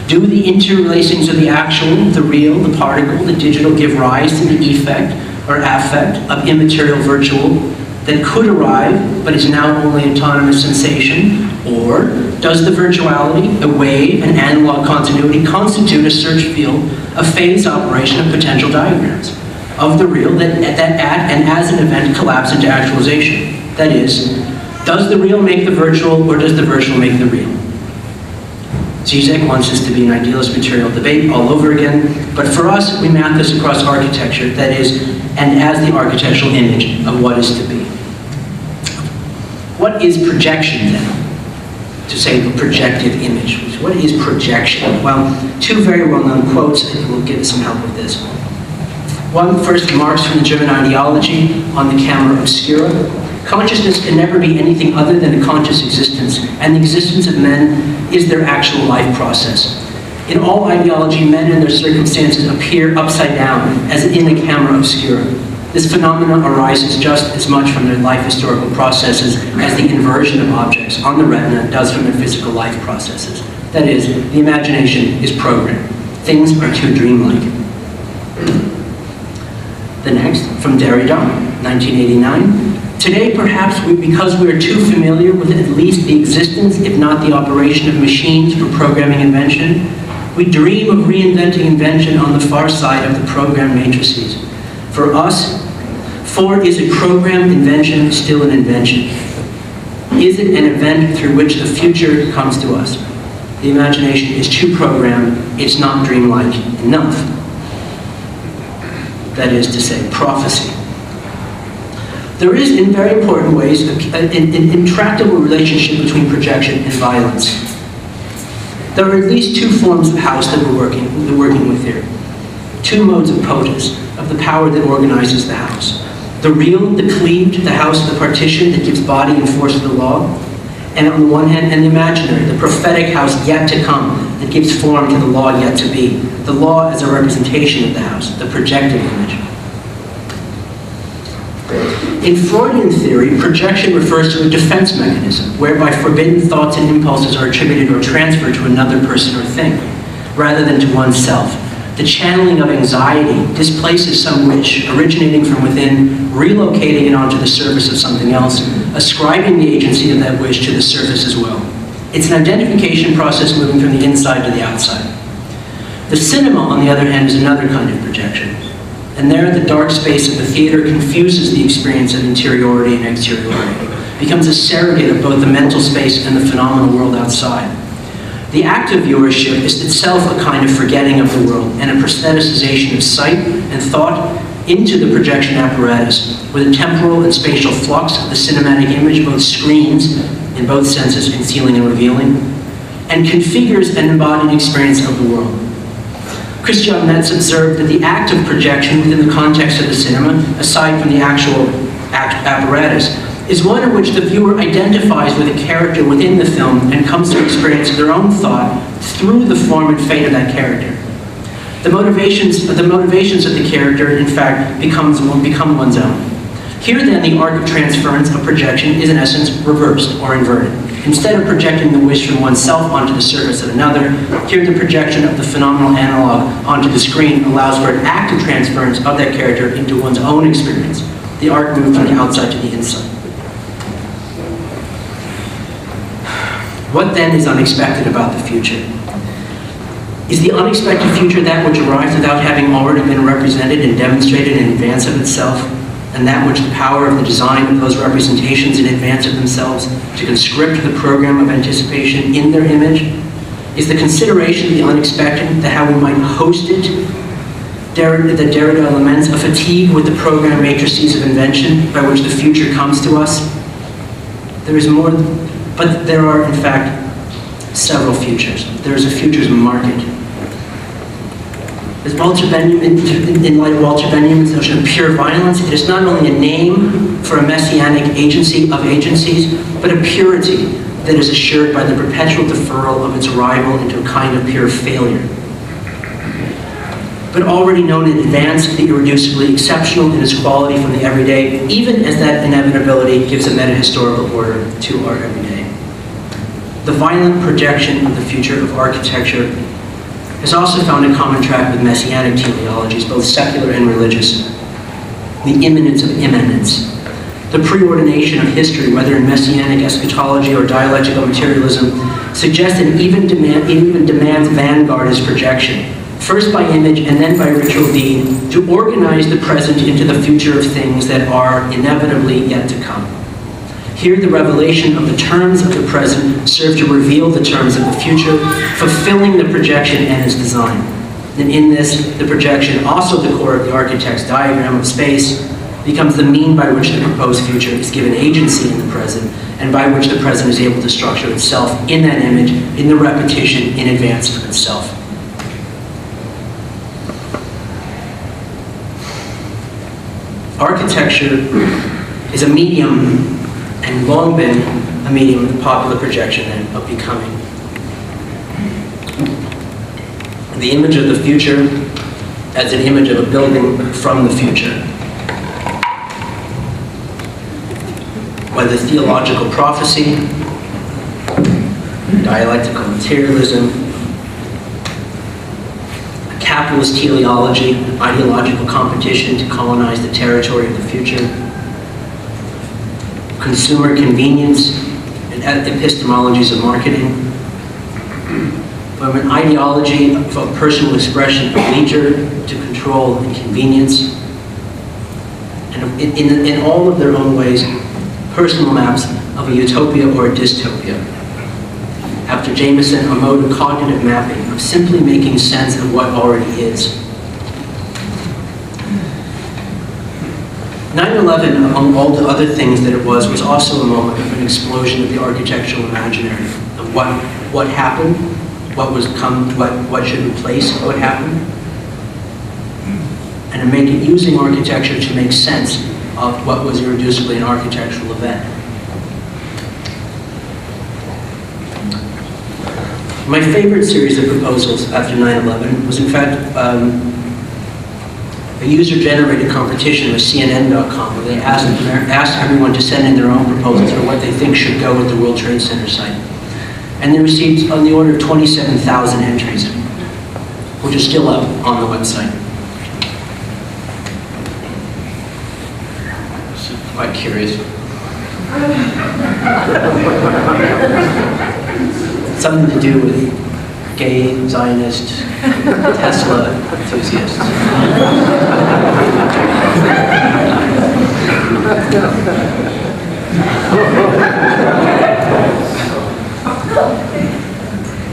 Do the interlacings of the actual, the real, the particle, the digital give rise to the effect or affect of immaterial virtual that could arrive but is now only autonomous sensation? Or does the virtuality, a wave, an analog continuity constitute a search field, a phase operation of potential diagrams of the real that at and as an event collapse into actualization? That is, does the real make the virtual or does the virtual make the real? Zizek wants this to be an idealist material debate all over again, but for us, we map this across architecture, that is, and as the architectural image of what is to be. What is projection then? To say the projected image. What is projection? Well, two very well-known quotes, and we'll give some help with this. One, first, Marx from the German ideology on the camera obscura. Consciousness can never be anything other than a conscious existence, and the existence of men is their actual life process. In all ideology, men and their circumstances appear upside down, as in a camera obscura. This phenomenon arises just as much from their life historical processes as the inversion of objects on the retina does from their physical life processes. That is, the imagination is programmed. Things are too dreamlike. The next, from Derrida, 1989. Today, perhaps because we are too familiar with at least the existence, if not the operation of machines for programming invention, we dream of reinventing invention on the far side of the program matrices. For us, is a programmed invention still an invention? Is it an event through which the future comes to us? The imagination is too programmed, it's not dreamlike enough. That is to say, prophecy. There is, in very important ways, an intractable relationship between projection and violence. There are at least two forms of house that we're working with here. Two modes of potus, of the power that organizes the house. The real, the cleaved, the house of the partition that gives body and force to the law. And on the one hand, and the imaginary, the prophetic house yet to come, that gives form to the law yet to be. The law as a representation of the house, the projected image. In Freudian theory, projection refers to a defense mechanism, whereby forbidden thoughts and impulses are attributed or transferred to another person or thing, rather than to oneself. The channeling of anxiety displaces some wish originating from within, relocating it onto the surface of something else, ascribing the agency of that wish to the surface as well. It's an identification process moving from the inside to the outside. The cinema, on the other hand, is another kind of projection. And there, the dark space of the theater confuses the experience of interiority and exteriority, becomes a surrogate of both the mental space and the phenomenal world outside. The act of viewership is itself a kind of forgetting of the world and a prostheticization of sight and thought into the projection apparatus, with a temporal and spatial flux of the cinematic image, both screens, in both senses, concealing and revealing, and configures an embodied experience of the world. Christian Metz observed that the act of projection within the context of the cinema, aside from the actual apparatus, is one in which the viewer identifies with a character within the film and comes to experience their own thought through the form and fate of that character. The motivations of the character, in fact, become one's own. Here then, the arc of transference of projection is in essence reversed or inverted. Instead of projecting the wish from oneself onto the surface of another, here the projection of the phenomenal analog onto the screen allows for an active transference of that character into one's own experience. The arc moved from the outside to the inside. What then is unexpected about the future? Is the unexpected future that which arrives without having already been represented and demonstrated in advance of itself, and that which the power of the design of those representations in advance of themselves to conscript the program of anticipation in their image? Is the consideration of the unexpected, that how we might host it, that Derrida laments, a fatigue with the program matrices of invention by which the future comes to us? There is more, but there are, in fact, several futures. There is a futures market. As Walter Benjamin, in light of Walter Benjamin's notion of pure violence, it is not only a name for a messianic agency of agencies, but a purity that is assured by the perpetual deferral of its arrival into a kind of pure failure. But already known in advance, the irreducibly exceptional in its quality from the everyday, even as that inevitability gives a meta-historical order to our everyday. the violent projection of the future of architecture has also found a common track with messianic teleologies, both secular and religious. The imminence of immanence, the preordination of history, whether in messianic eschatology or dialectical materialism, suggests it even demands vanguardist projection, first by image and then by ritual deed, to organize the present into the future of things that are inevitably yet to come. Here, the revelation of the terms of the present serve to reveal the terms of the future, fulfilling the projection and its design. And in this, the projection, also the core of the architect's diagram of space, becomes the mean by which the proposed future is given agency in the present, and by which the present is able to structure itself in that image, in the repetition, in advance of itself. Architecture is a medium, and long been a medium of popular projection and of becoming. The image of the future as an image of a building from the future. Whether theological prophecy, dialectical materialism, a capitalist teleology, ideological competition to colonize the territory of the future, consumer convenience and epistemologies of marketing, from an ideology of personal expression of leisure to control and convenience, and in all of their own ways, personal maps of a utopia or a dystopia. After Jameson, a mode of cognitive mapping, of simply making sense of what already is. 9/11, among all the other things that it was also a moment of an explosion of the architectural imaginary, of what happened, what should replace what happened, and to make it using architecture to make sense of what was irreducibly an architectural event. My favorite series of proposals after 9/11 was in fact a user-generated competition with CNN.com, where they asked everyone to send in their own proposals for what they think should go at the World Trade Center site. And they received on the order of 27,000 entries, which is still up on the website. Quite curious. Something to do with gay, Zionist, Tesla enthusiasts.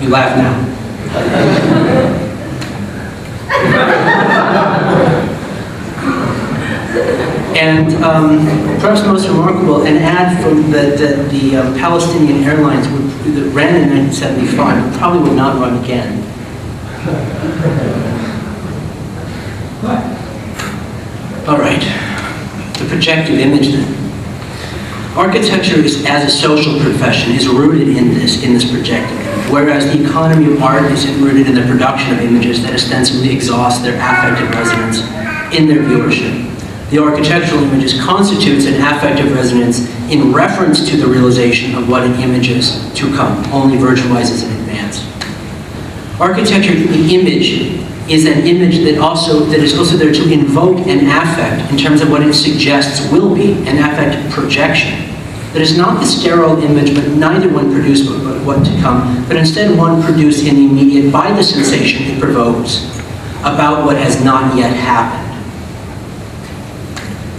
You laugh now. And perhaps most remarkable, an ad from the Palestinian Airlines that ran in 1975 probably would not run again. All right, the projective image then. Architecture is, as a social profession, is rooted in this projective image, whereas the economy of art is rooted in the production of images that ostensibly exhaust their affective resonance in their viewership. The architectural images constitutes an affective resonance in reference to the realization of what an image is to come, only virtualizes in advance. Architecture, the image, is an image that is also there to invoke an affect in terms of what it suggests will be, an affect projection. That is not the sterile image, but neither one produced but what to come, but instead one produced in the immediate by the sensation it provokes about what has not yet happened.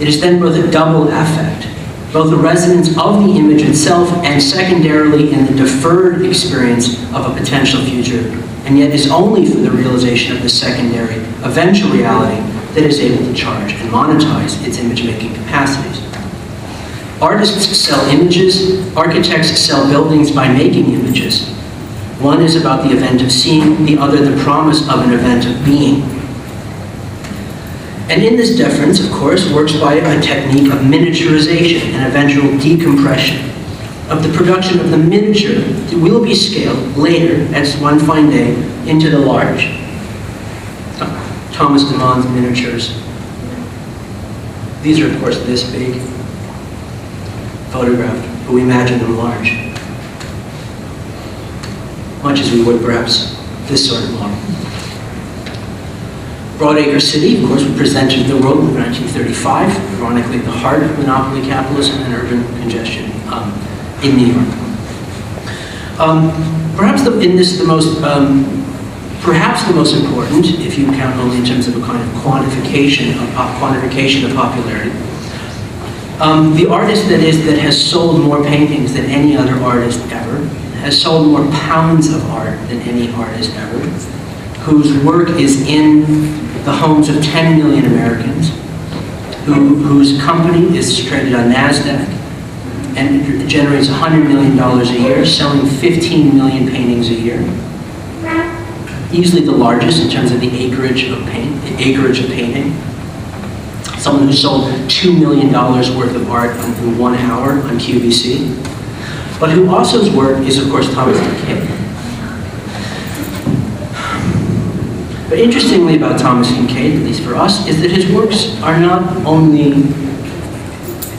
It is then both a double affect, both the resonance of the image itself and secondarily in the deferred experience of a potential future, and yet is only for the realization of the secondary, eventual reality that is able to charge and monetize its image-making capacities. Artists sell images, architects sell buildings by making images. One is about the event of seeing, the other the promise of an event of being. And in this deference, of course, works by a technique of miniaturization and eventual decompression, of the production of the miniature that will be scaled later, as one fine day, into the large. Thomas de Man's miniatures. These are, of course, this big, photographed, but we imagine them large. much as we would perhaps this sort of model. Broadacre City, of course, was presented to the world in 1935, ironically at the heart of monopoly capitalism and urban congestion in New York. Perhaps the most important, if you count only in terms of a kind of quantification of popularity, the artist that has sold more paintings than any other artist ever, has sold more pounds of art than any artist ever, whose work is in the homes of 10 million Americans, whose company is traded on NASDAQ and generates $100 million a year, selling 15 million paintings a year. Easily the largest in terms of the acreage of painting. Someone who sold $2 million worth of art in 1 hour on QVC, but who also's work is, of course, Thomas Kincaid. But interestingly about Thomas Kincaid, at least for us, is that his works are not only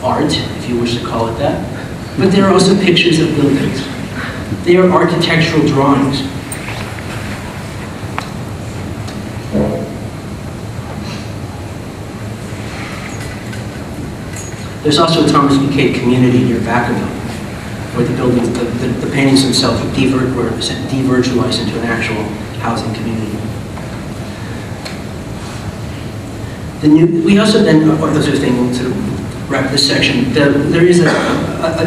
art, if you wish to call it that, but they're also pictures of buildings. They are architectural drawings. There's also a Thomas Kincaid community near Vacaville, where the buildings, the paintings themselves were devirtualized into an actual housing community. We also then, other thing, we'll sort of wrap this section. There is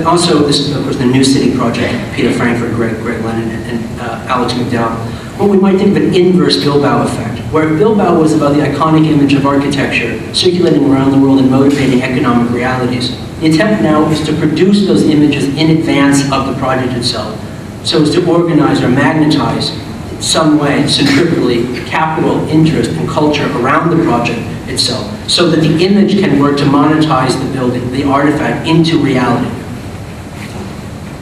also this, of course, the New City project, Peter Frankfurt, Greg Lennon, and Alex McDowell. What we might think of an inverse Bilbao effect, where Bilbao was about the iconic image of architecture circulating around the world and motivating economic realities. The attempt now is to produce those images in advance of the project itself, so as to organize or magnetize in some way, centripetally, capital, interest, and culture around the project itself, so that the image can work to monetize the building, the artifact, into reality.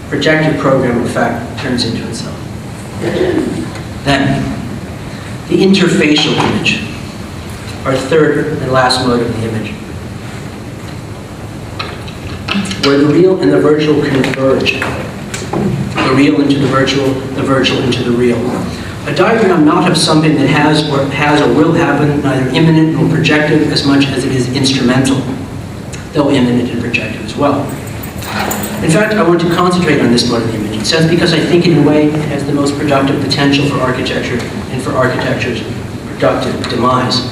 Projective program, in fact, turns into itself. Then, the interfacial image, our third and last mode of the image, where the real and the virtual converge. The real into the virtual into the real. A diagram not of something that has or will happen, neither imminent nor projective as much as it is instrumental, though imminent and projective as well. In fact, I want to concentrate on this mode of the image. It says because I think in a way it has the most productive potential for architecture and for architecture's productive demise.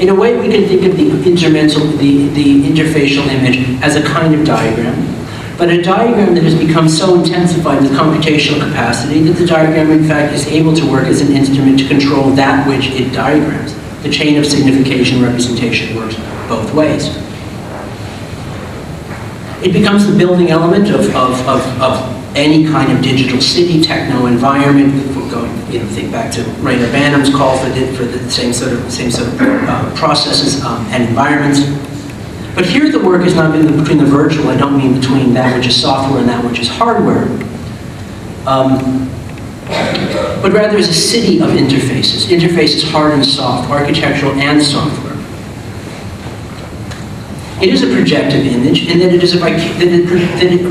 In a way, we can think of the interfacial image as a kind of diagram, but a diagram that has become so intensified with computational capacity that the diagram, in fact, is able to work as an instrument to control that which it diagrams. The chain of signification representation works both ways. It becomes the building element of any kind of digital city, techno environment. If we're going, think back to Rainer Banham's call for the same sort of processes and environments. But here the work is not between the virtual. I don't mean between that which is software and that which is hardware, but rather is a city of interfaces. Interfaces hard and soft, architectural and software. It is a projective image in that it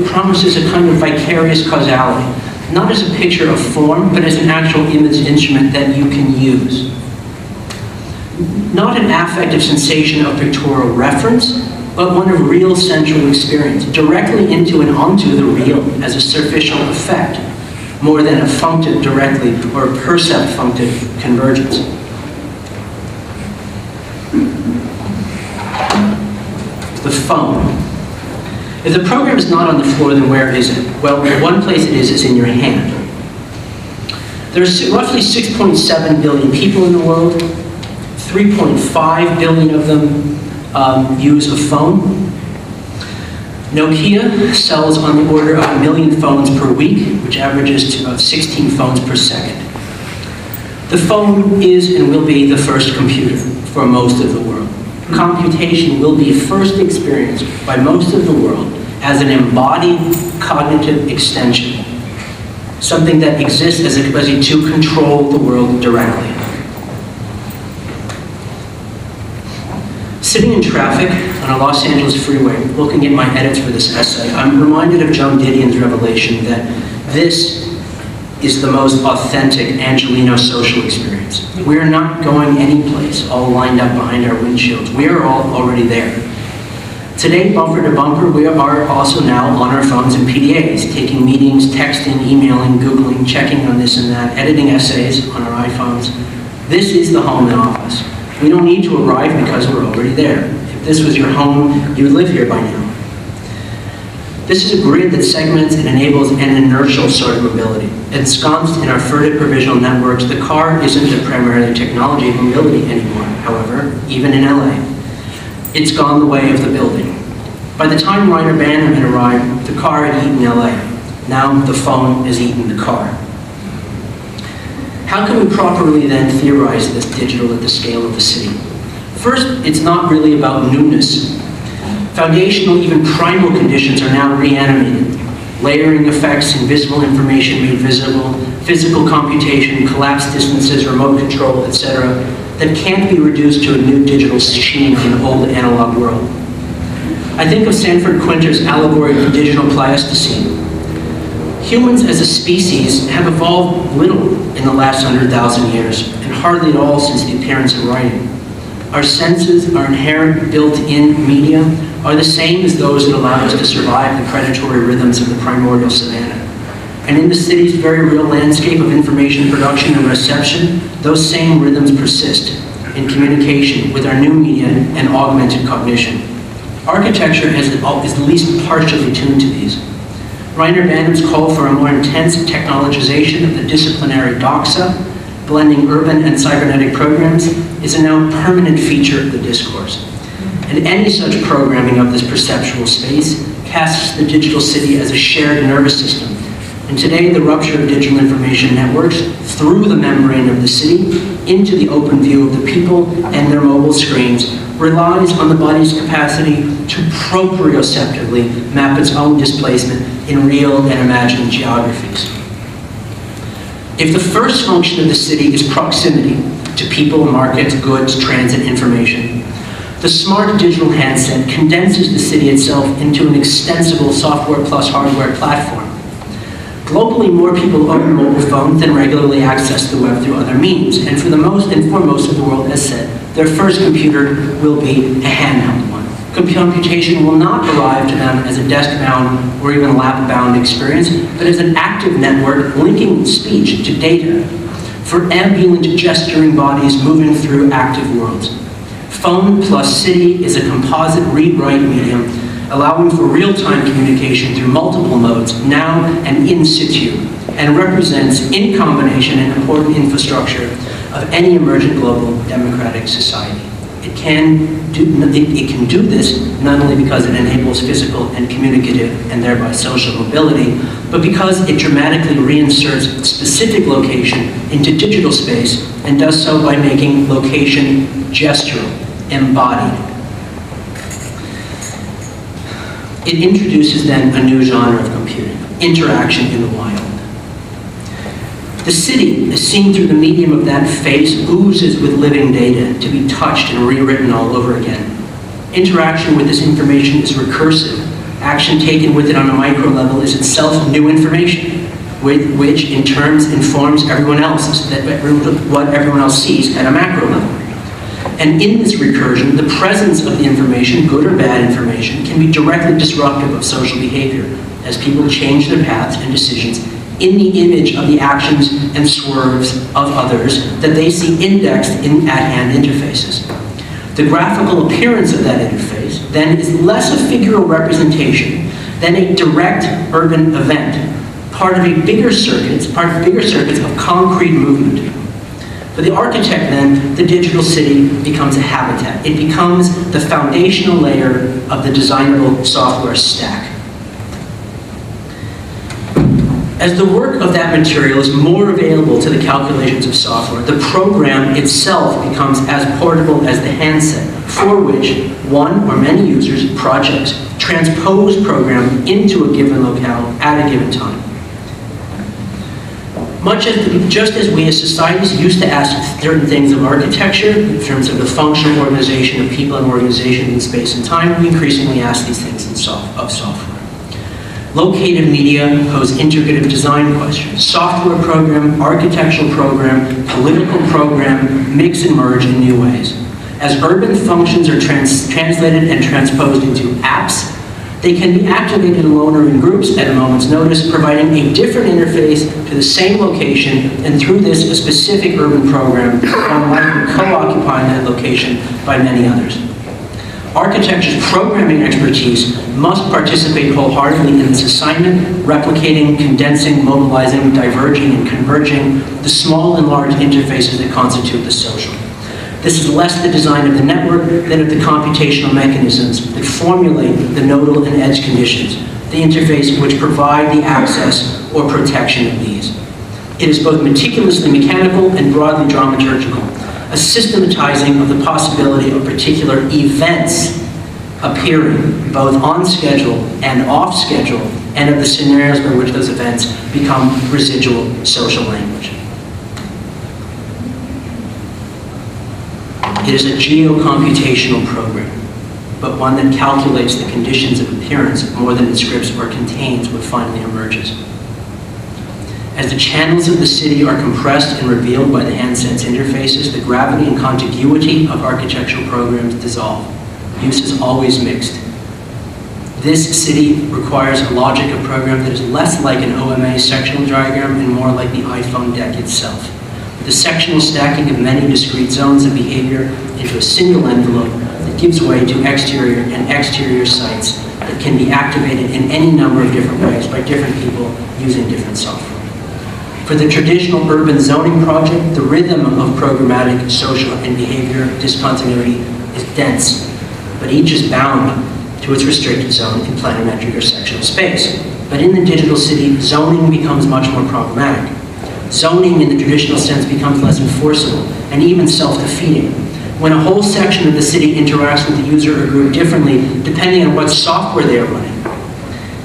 promises a kind of vicarious causality, not as a picture of form, but as an actual image instrument that you can use. Not an affective sensation of pictorial reference, but one of real sensual experience, directly into and onto the real as a superficial effect, more than a functive directly or a percept-functive convergence. The phone. If the program is not on the floor, then where is it? Well, one place it is in your hand. There's roughly 6.7 billion people in the world. 3.5 billion of them use a phone. Nokia sells on the order of 1 million phones per week, which averages to about 16 phones per second. The phone is and will be the first computer for most of the world. Computation will be first experienced by most of the world as an embodied cognitive extension, something that exists as a capacity to control the world directly. Sitting in traffic on a Los Angeles freeway, looking at my edits for this essay, I'm reminded of Joan Didion's revelation that this is the most authentic Angelino social experience. We're not going anyplace, all lined up behind our windshields. We are all already there. Today, bumper to bumper, we are also now on our phones and PDAs, taking meetings, texting, emailing, Googling, checking on this and that, editing essays on our iPhones. This is the home and office. We don't need to arrive because we're already there. If this was your home, you would live here by now. This is a grid that segments and enables an inertial sort of mobility. Ensconced in our furtive provisional networks, the car isn't the primary technology of mobility anymore, however, even in LA. It's gone the way of the building. By the time Reiner Banham had arrived, the car had eaten LA. Now the phone has eaten the car. How can we properly then theorize this digital at the scale of the city? First, it's not really about newness. Foundational, even primal conditions are now reanimated. Layering effects, invisible information made visible, physical computation, collapsed distances, remote control, etc., that can't be reduced to a new digital sheen in an old analog world. I think of Sanford Quinter's allegory of digital plasticine. Humans as a species have evolved little in the last 100,000 years, and hardly at all since the appearance of writing. Our senses, our inherent built-in media, are the same as those that allow us to survive the predatory rhythms of the primordial savanna. And in the city's very real landscape of information production and reception, those same rhythms persist in communication with our new media and augmented cognition. Architecture is at least partially tuned to these. Reiner Banham's call for a more intense technologization of the disciplinary doxa, blending urban and cybernetic programs, is a now permanent feature of the discourse. And any such programming of this perceptual space casts the digital city as a shared nervous system. And today, the rupture of digital information networks through the membrane of the city into the open view of the people and their mobile screens relies on the body's capacity to proprioceptively map its own displacement in real and imagined geographies. If the first function of the city is proximity to people, markets, goods, transit, information, the smart digital handset condenses the city itself into an extensible software plus hardware platform. Globally, more people own mobile phones than regularly access the web through other means, and for most of the world, as said, their first computer will be a handheld one. Computation will not arrive to them as a desk-bound or even lap-bound experience, but as an active network linking speech to data for ambulant gesturing bodies moving through active worlds. Phone plus city is a composite read-write medium allowing for real-time communication through multiple modes, now and in situ, and represents, in combination, an important infrastructure of any emergent global democratic society. It can do this not only because it enables physical and communicative and thereby social mobility, but because it dramatically reinserts specific location into digital space and does so by making location gestural, embodied. It introduces then a new genre of computing, interaction in the wild. The city, as seen through the medium of that face, oozes with living data to be touched and rewritten all over again. Interaction with this information is recursive. Action taken with it on a micro level is itself new information, which in turn informs everyone else's, what everyone else sees at a macro level. And in this recursion, the presence of the information, good or bad information, can be directly disruptive of social behavior as people change their paths and decisions in the image of the actions and swerves of others that they see indexed in at-hand interfaces. The graphical appearance of that interface then is less a figural representation than a direct urban event, part of bigger circuits of concrete movement. For the architect then, the digital city becomes a habitat. It becomes the foundational layer of the designable software stack. As the work of that material is more available to the calculations of software, the program itself becomes as portable as the handset, for which one or many users, projects, transpose program into a given locale at a given time. Just as we as societies used to ask certain things of architecture in terms of the functional organization of people and organization in space and time, we increasingly ask these things of software. Locative media pose integrative design questions. Software program, architectural program, political program mix and merge in new ways. As urban functions are translated and transposed into apps, they can be activated alone or in groups at a moment's notice, providing a different interface to the same location, and through this, a specific urban program, one likely co-occupying that location by many others. Architecture's programming expertise must participate wholeheartedly in this assignment, replicating, condensing, mobilizing, diverging, and converging the small and large interfaces that constitute the social. This is less the design of the network than of the computational mechanisms that formulate the nodal and edge conditions, the interface which provide the access or protection of these. It is both meticulously mechanical and broadly dramaturgical, a systematizing of the possibility of particular events appearing both on schedule and off schedule, and of the scenarios by which those events become residual social language. It is a geo-computational program, but one that calculates the conditions of appearance more than it scripts or contains what finally emerges. As the channels of the city are compressed and revealed by the handset's interfaces, the gravity and contiguity of architectural programs dissolve. Use is always mixed. This city requires a logic of program that is less like an OMA sectional diagram and more like the iPhone deck itself. The sectional stacking of many discrete zones of behavior into a single envelope that gives way to exterior and exterior sites that can be activated in any number of different ways by different people using different software. For the traditional urban zoning project, the rhythm of programmatic, social, and behavior discontinuity is dense, but each is bound to its restricted zone in planimetric or sectional space. But in the digital city, zoning becomes much more problematic. Zoning in the traditional sense becomes less enforceable and even self-defeating. When a whole section of the city interacts with the user or group differently, depending on what software they are running.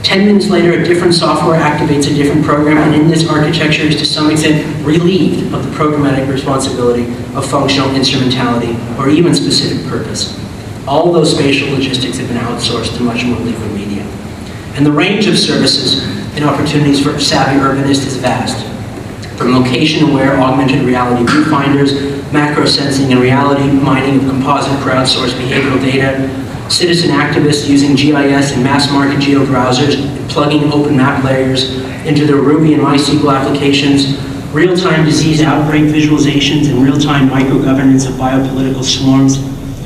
10 minutes later, a different software activates a different program, and in this architecture is to some extent relieved of the programmatic responsibility of functional instrumentality or even specific purpose. All those spatial logistics have been outsourced to much more liquid media. And the range of services and opportunities for savvy urbanists is vast. From location-aware augmented reality viewfinders, macro sensing and reality mining of composite crowdsourced behavioral data, citizen activists using GIS and mass market geo-browsers and plugging open map layers into their Ruby and MySQL applications, real-time disease outbreak visualizations and real-time micro-governance of biopolitical swarms,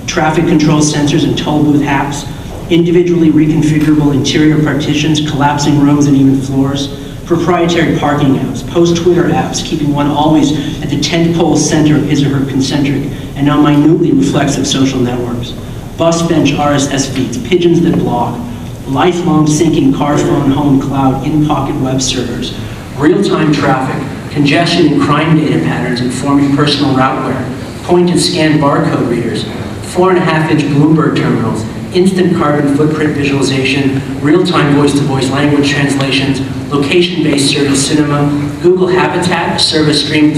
traffic control sensors and toll booth hacks, individually reconfigurable interior partitions, collapsing rooms and even floors, proprietary parking apps, post-Twitter apps, keeping one always at the tentpole center of his or her concentric and now minutely reflexive social networks, bus bench RSS feeds, pigeons that blog, lifelong syncing car, phone, home, cloud, in-pocket web servers, real-time traffic, congestion and crime data patterns informing personal routeware, point and scan barcode readers, 4.5-inch Bloomberg terminals, instant carbon footprint visualization, real-time voice-to-voice language translations, location-based serial cinema, Google Habitat, a service streamed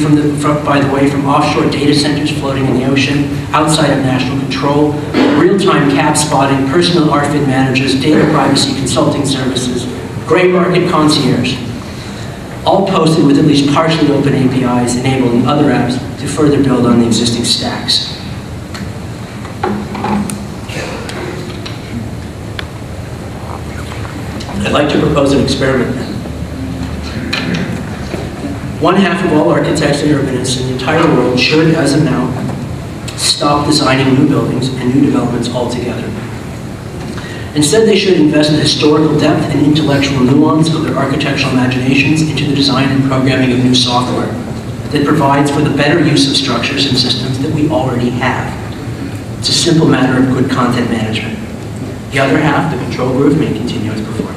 by the way, from offshore data centers floating in the ocean, outside of national control, real-time cab spotting, personal RFID managers, data privacy consulting services, gray market concierge, all posted with at least partially open APIs, enabling other apps to further build on the existing stacks. I'd like to propose an experiment then. One half of all architects and urbanists in the entire world should, as of now, stop designing new buildings and new developments altogether. Instead, they should invest the historical depth and intellectual nuance of their architectural imaginations into the design and programming of new software that provides for the better use of structures and systems that we already have. It's a simple matter of good content management. The other half, the control group, may continue as before.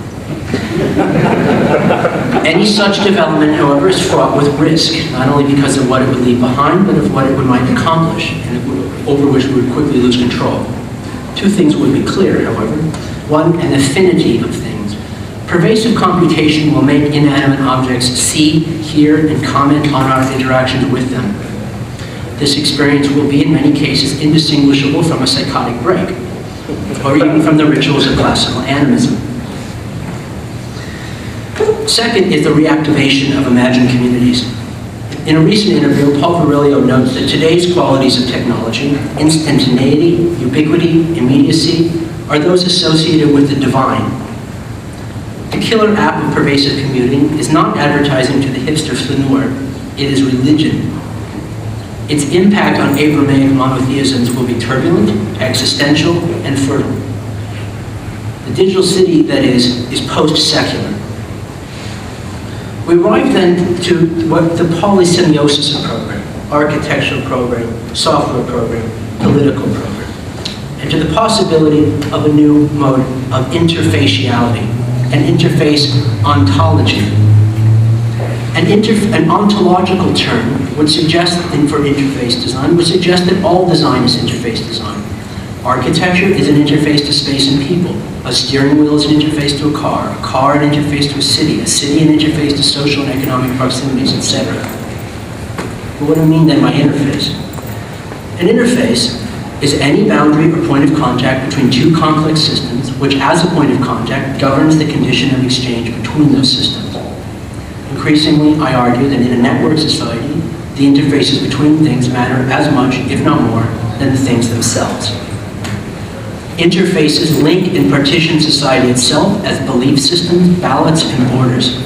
Any such development, however, is fraught with risk, not only because of what it would leave behind, but of what it might accomplish, and over which we would quickly lose control. Two things would be clear, however. One, an affinity of things. Pervasive computation will make inanimate objects see, hear, and comment on our interactions with them. This experience will be, in many cases, indistinguishable from a psychotic break, or even from the rituals of classical animism. Second is the reactivation of imagined communities. In a recent interview, Paul Virilio notes that today's qualities of technology, instantaneity, ubiquity, immediacy, are those associated with the divine. The killer app of pervasive commuting is not advertising to the hipster flaneur, it is religion. Its impact on Abrahamic monotheisms will be turbulent, existential, and fertile. The digital city, that is post-secular. We arrive then to what the polysemiosis of program, architectural program, software program, political program, and to the possibility of a new mode of interfaciality, an interface ontology. An ontological term would suggest, for interface design, would suggest that all design is interface design. Architecture is an interface to space and people. A steering wheel is an interface to a car an interface to a city an interface to social and economic proximities, etc. But what do I mean then by interface? An interface is any boundary or point of contact between two complex systems, which as a point of contact governs the condition of exchange between those systems. Increasingly, I argue that in a network society, the interfaces between things matter as much, if not more, than the things themselves. Interfaces link and partition society itself as belief systems, ballots, and borders.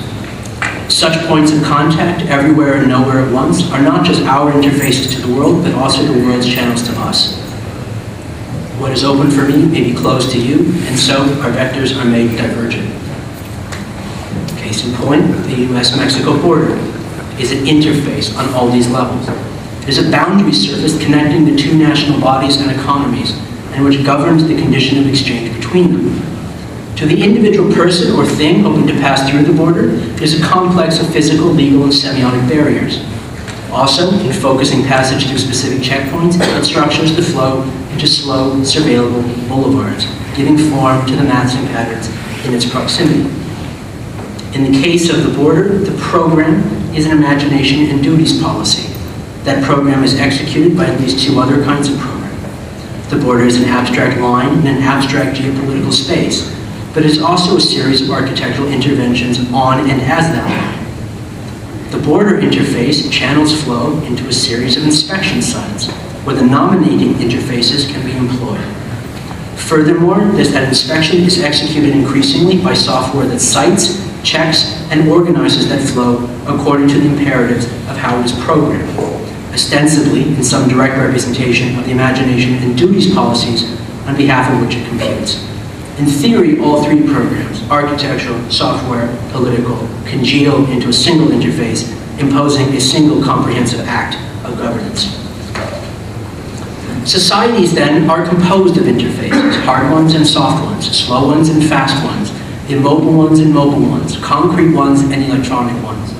Such points of contact, everywhere and nowhere at once, are not just our interfaces to the world, but also the world's channels to us. What is open for me may be closed to you, and so our vectors are made divergent. Case in point, the US-Mexico border is an interface on all these levels. It is a boundary surface connecting the two national bodies and economies, and which governs the condition of exchange between them. To the individual person or thing hoping to pass through the border, it is a complex of physical, legal, and semiotic barriers. Also, in focusing passage through specific checkpoints, it structures the flow into slow, surveillable boulevards, giving form to the massing patterns in its proximity. In the case of the border, the program is an imagination and duties policy. That program is executed by at least two other kinds of programs. The border is an abstract line in an abstract geopolitical space, but it is also a series of architectural interventions on and as that line. The border interface channels flow into a series of inspection sites, where the nominating interfaces can be employed. Furthermore, that inspection is executed increasingly by software that cites, checks, and organizes that flow according to the imperatives of how it is programmed, ostensibly in some direct representation of the imagination and duties policies on behalf of which it computes. In theory, all three programs, architectural, software, political, congeal into a single interface, imposing a single comprehensive act of governance. Societies, then, are composed of interfaces, hard ones and soft ones, slow ones and fast ones, immobile ones and mobile ones, concrete ones and electronic ones.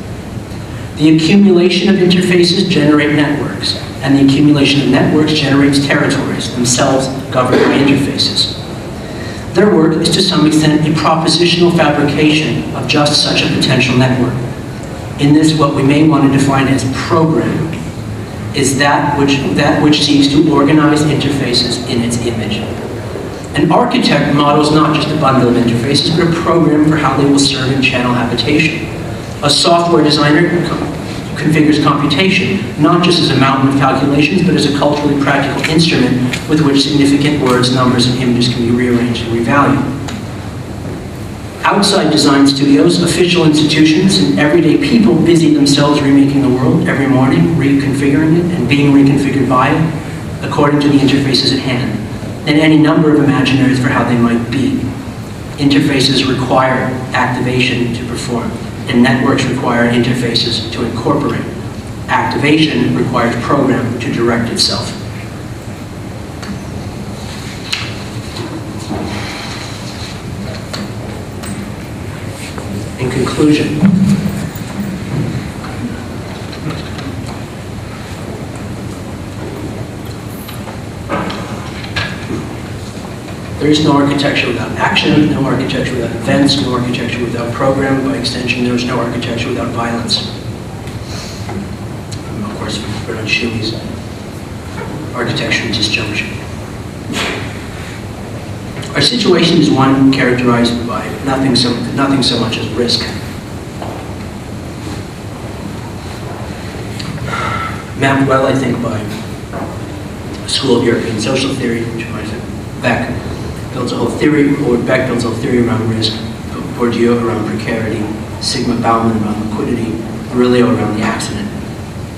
The accumulation of interfaces generate networks, and the accumulation of networks generates territories, themselves governed by interfaces. Their work is to some extent a propositional fabrication of just such a potential network. In this, what we may want to define as program is that which seeks to organize interfaces in its image. An architect models not just a bundle of interfaces, but a program for how they will serve in channel habitation. A software designer configures computation, not just as a mountain of calculations, but as a culturally practical instrument with which significant words, numbers, and images can be rearranged and revalued. Outside design studios, official institutions, and everyday people busy themselves remaking the world every morning, reconfiguring it, and being reconfigured by it, according to the interfaces at hand, and any number of imaginaries for how they might be. Interfaces require activation to perform, and networks require interfaces to incorporate. Activation requires program to direct itself. In conclusion, there is no architecture without action, no architecture without events, no architecture without program. By extension, there is no architecture without violence. And of course, Bratton Schumi's architecture and disjunction. Our situation is one characterized by nothing so much as risk. mapped well, I think, by School of European Social Theory, which was Beck builds a whole theory, or Beck builds a whole theory around risk, Bourdieu around precarity, Sigmund Bauman around liquidity, Aurelio around the accident.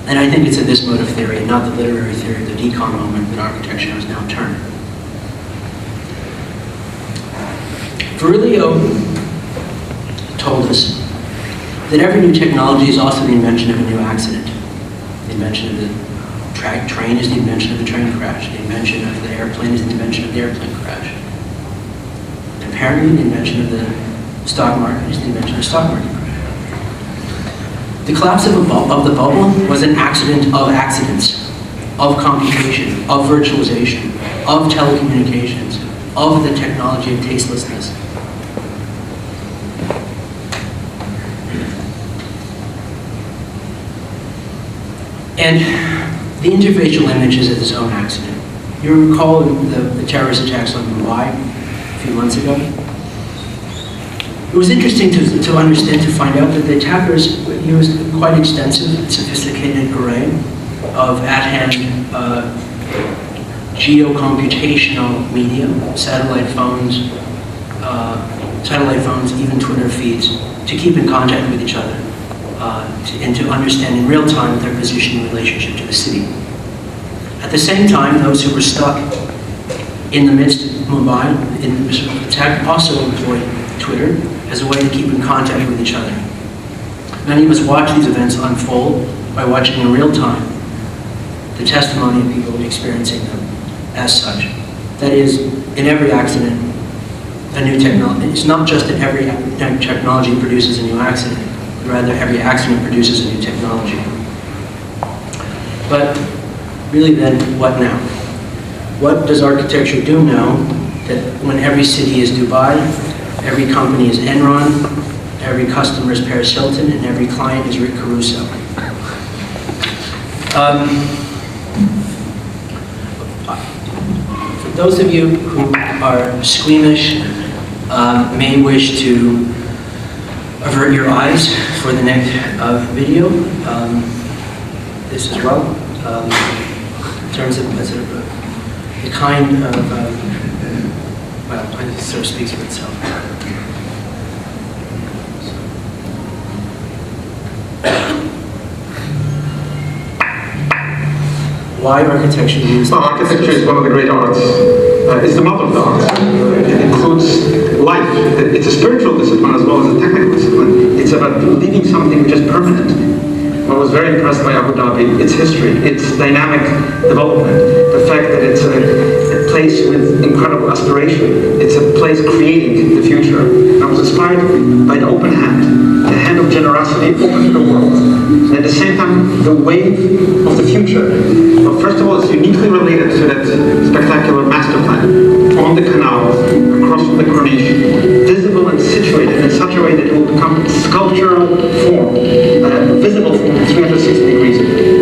And I think it's in this mode of theory, and not the literary theory of the decon moment, that architecture has now turned. Aurelio told us that every new technology is also the invention of a new accident. The invention of the train is the invention of the train crash. The invention of the airplane is the invention of the airplane crash. And apparently, the invention of the stock market is the invention of the stock market crash. The collapse of the bubble was an accident of accidents, of computation, of virtualization, of telecommunications, of the technology of tastelessness. And the interfacial image is its own accident. You recall the terrorist attacks on Mumbai a few months ago? It was interesting to understand, to find out that the attackers used quite extensive and sophisticated array of at-hand geo-computational media, satellite phones, even Twitter feeds, to keep in contact with each other. And to understand in real time their position in relationship to the city. At the same time, those who were stuck in the midst of Mumbai, in the midst of the attack, also employed Twitter as a way to keep in contact with each other. Many of us watch these events unfold by watching in real time the testimony of people experiencing them as such. That is, in every accident, a new technology. It's not just that every technology produces a new accident. Rather, every accident produces a new technology. But really then, what now? What does architecture do now that when every city is Dubai, every company is Enron, every customer is Paris Hilton, and every client is Rick Caruso? For those of you who are squeamish, may wish to avert your eyes for the next video. This as well. In terms of the kind of, well, it sort of speaks for itself. Why architecture used? Well, architecture is one of the great arts. It's the mother of the arts. It includes life. It's a spiritual discipline as well as a technical discipline. It's about leaving something which is permanent. I was very impressed by Abu Dhabi, its history, its dynamic development, the fact that it's a place with incredible aspiration. It's a place creating the future. I was inspired by an open hand, the hand of generosity open to the world. And at the same time, the wave of the future. Well, first of all, it's uniquely related to that spectacular master plan on the canal, across from the Corniche, visible and situated in such a way that it will become sculptural form, visible form in 360 degrees.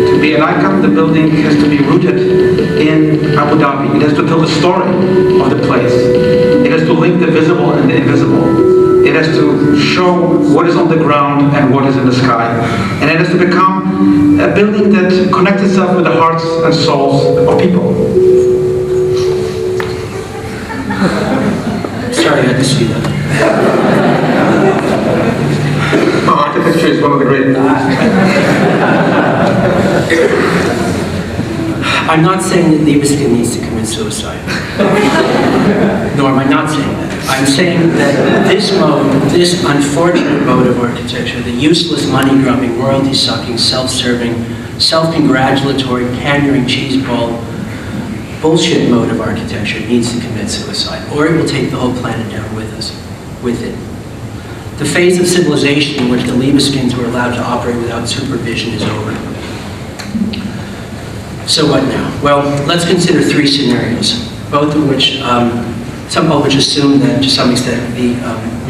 To be an icon, the building has to be rooted in Abu Dhabi. It has to tell the story of the place. It has to link the visible and the invisible. It has to show what is on the ground and what is in the sky. And it has to become a building that connects itself with the hearts and souls of people. Sorry, I had to see that. Architecture is one of the great... I'm not saying that Riskiness needs to commit suicide. Nor am I not saying that. I'm saying that this mode, this unfortunate mode of architecture, the useless money-grubbing, royalty-sucking, self-serving, self-congratulatory, pandering cheeseball, bullshit mode of architecture needs to commit suicide, or it will take the whole planet down with us, with it. The phase of civilization in which the Libeskind were allowed to operate without supervision is over. So what now? Well, let's consider three scenarios, both of which, some of which assume that to some extent the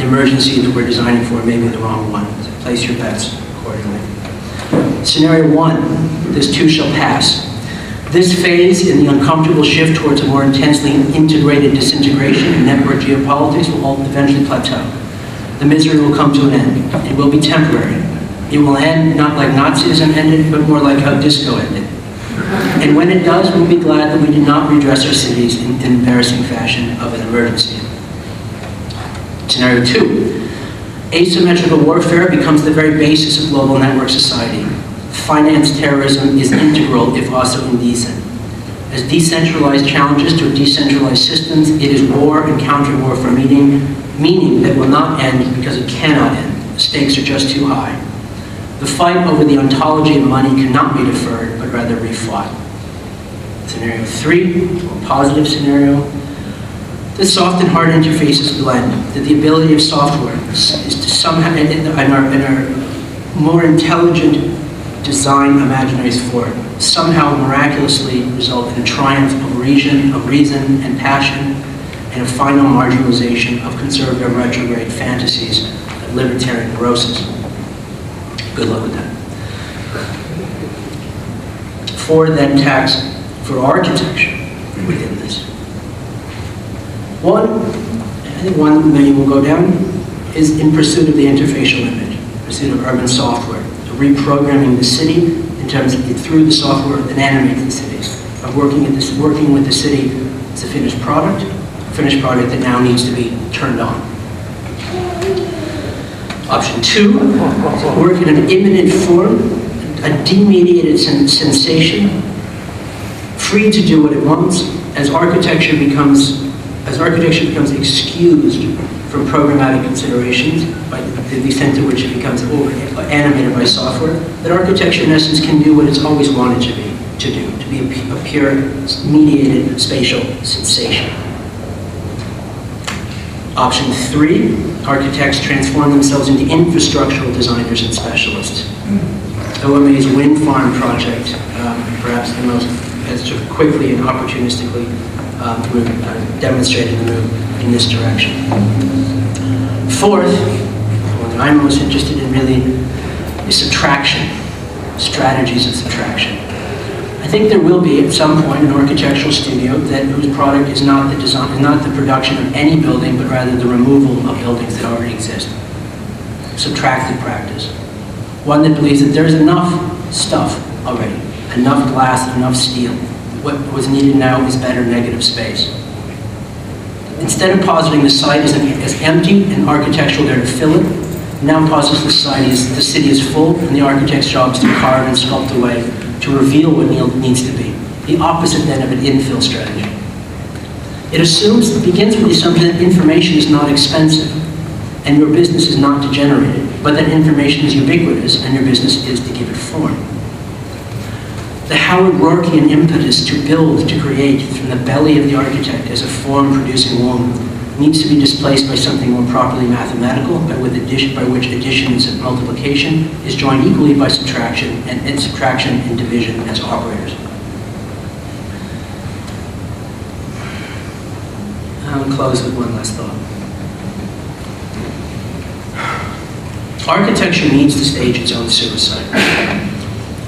emergency that we're designing for may be the wrong one. So place your bets accordingly. Scenario one, this too shall pass. This phase in the uncomfortable shift towards a more intensely integrated disintegration in network geopolitics will all eventually plateau. The misery will come to an end. It will be temporary. It will end not like Nazism ended, but more like how disco ended. And when it does, we'll be glad that we did not redress our cities in embarrassing fashion of an emergency. Scenario 2. Asymmetrical warfare becomes the very basis of global network society. Finance terrorism is integral, if also indecent. As decentralized challenges to decentralized systems, it is war and counter-warfare meaning that will not end because it cannot end. The stakes are just too high. The fight over the ontology of money cannot be deferred, but rather refought. Scenario 3, a positive scenario. The soft and hard interfaces blend, that the ability of software is to somehow, and our more intelligent design imaginaries for it, somehow miraculously result in a triumph of reason and passion, and a final marginalization of conservative retrograde fantasies of libertarian neuroses. Good luck with that. 4 then tax for architecture within this. I think one many will go down, is in pursuit of the interfacial image, pursuit of urban software, of reprogramming the city in terms of through the software that animates the cities, of working with the city as a finished product that now needs to be turned on. Option 2, work in an imminent form, a demediated sensation, free to do what it wants, as architecture becomes excused from programmatic considerations by the extent to which it becomes animated by software, that architecture in essence can do what it's always wanted to be a pure mediated spatial sensation. Option 3, architects transform themselves into infrastructural designers and specialists. OMA's wind farm project, perhaps the most, has sort of quickly and opportunistically demonstrated the move in this direction. 4th, what I'm most interested in really is subtraction, strategies of subtraction. I think there will be at some point an architectural studio whose product is not the design, not the production of any building, but rather the removal of buildings that already exist. Subtractive practice. One that believes that there's enough stuff already, enough glass, enough steel. What was needed now is better negative space. Instead of positing the site as empty and architectural there to fill it, now posits the city is full, and the architect's job is to carve and sculpt away to reveal what needs to be. The opposite then of an infill strategy. It begins with the assumption that information is not expensive, and your business is not to generate it, but that information is ubiquitous, and your business is to give it form. The Howard Rourkean impetus to build, to create from the belly of the architect as a form-producing womb needs to be displaced by something more properly mathematical, by which additions and multiplication is joined equally by subtraction and division as operators. I'll close with one last thought. Architecture needs to stage its own suicide.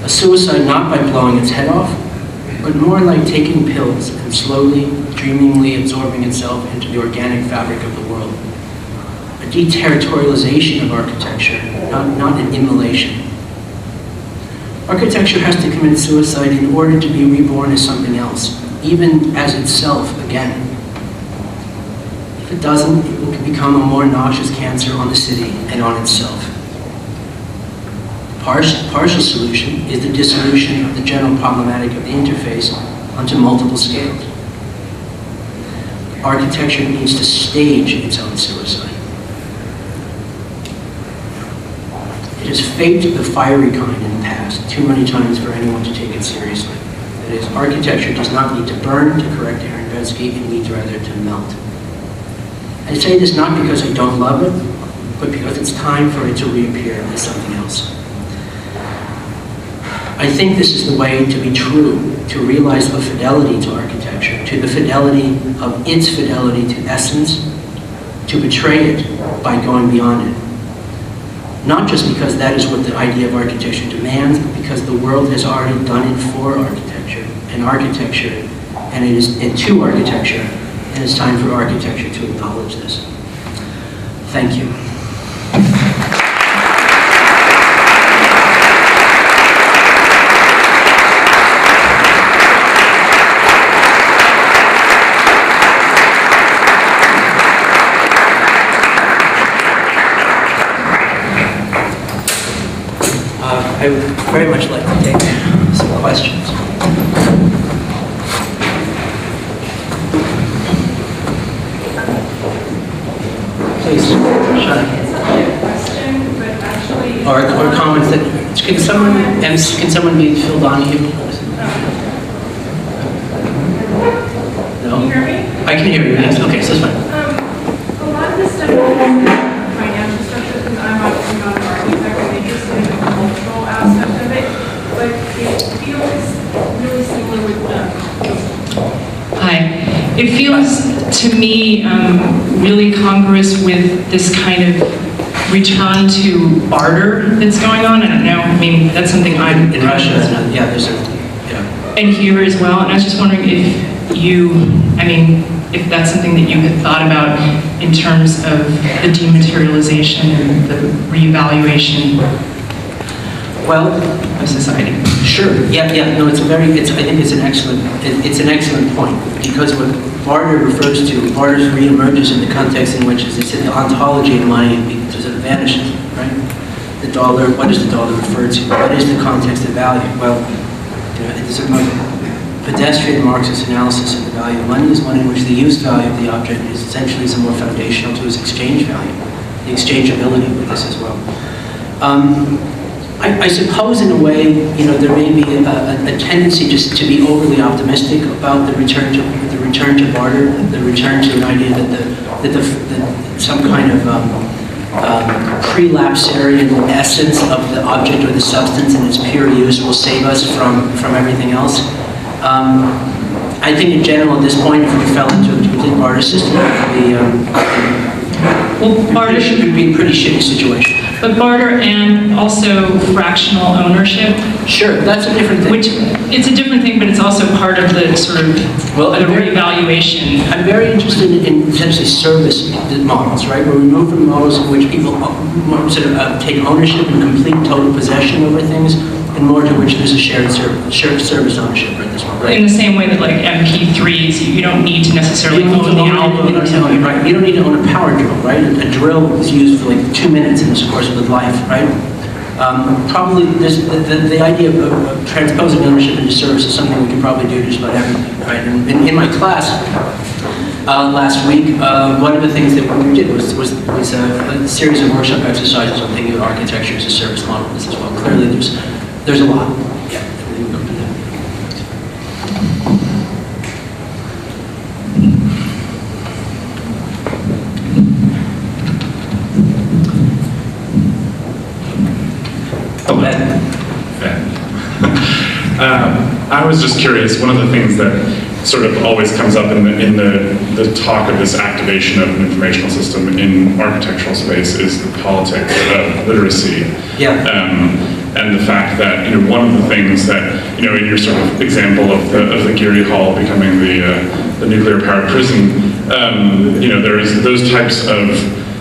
A suicide not by blowing its head off, but more like taking pills and slowly, dreamingly absorbing itself into the organic fabric of the world. A deterritorialization of architecture, not an immolation. Architecture has to commit suicide in order to be reborn as something else, even as itself again. If it doesn't, it will become a more noxious cancer on the city and on itself. Partial solution is the dissolution of the general problematic of the interface onto multiple scales. Architecture needs to stage its own suicide. It has faked the fiery kind in the past too many times for anyone to take it seriously. That is, architecture does not need to burn, to correct Aaron Bensky, it needs rather to melt. I say this not because I don't love it, but because it's time for it to reappear as something else. I think this is the way to be true, to realize a fidelity to architecture, to the fidelity of its fidelity to essence, to betray it by going beyond it. Not just because that is what the idea of architecture demands, but because the world has already done it for architecture, and it is to architecture, and it's time for architecture to acknowledge this. Thank you. I would very much like to take some questions. Please, Sean. Or comments that can someone be Phil Donahue? No? Can you hear me? I can hear you, yes. Okay, so it's fine. A lot of this stuff is financial structure because I'm obviously not an architect. I'm interested in the cultural aspect of it, but it feels really similar with Hi. It feels to me really congruous with this kind of return to barter that's going on. I don't know. I mean, that's something I'm In Russia, yeah, there's a, yeah. and here as well. And I was just wondering if you, I mean, if that's something that you had thought about in terms of the dematerialization and the reevaluation Well, of society. sure. Yeah. No, I think it's an excellent point, because what barter refers to, barter reemerges in the context in which it's in the ontology of money because it vanishes, right? The dollar, what does the dollar refer to? What is the context of value? Well, it's a more pedestrian Marxist analysis of the value of money is one in which the use value of the object is essentially more foundational to its exchange value, the exchangeability with this as well. I suppose in a way, there may be a tendency just to be overly optimistic about the return to barter, the return to an idea that some kind of prelapsarian essence of the object or the substance and its pure use will save us from everything else. I think in general at this point, if we fell into a complete barter system, barter should be a pretty shitty situation. But barter and also fractional ownership. Sure, that's a different thing. Which, it's a different thing, but it's also part of the sort of the reevaluation. I'm very interested in essentially service models, right? Where we move from models in which people sort of take ownership and complete total possession over things, and more to which there's a shared service ownership at this point, right? In the same way that like MP3s, you don't need to necessarily own the album. Right, you don't need to own a power drill, right? A drill is used for like 2 minutes in the course of its life, right? Probably the idea of transposing ownership into service is something we can probably do just about everything, right? And in my class last week, one of the things that we did was a series of workshop exercises on thinking of architecture as a service model as well. Clearly there's a lot. Yeah. I was just curious, one of the things that sort of always comes up in the talk of this activation of an informational system in architectural space is the politics of literacy. Yeah. And the fact that, one of the things that, in your sort of example of the Geary Hall becoming the nuclear-powered prison, there's those types of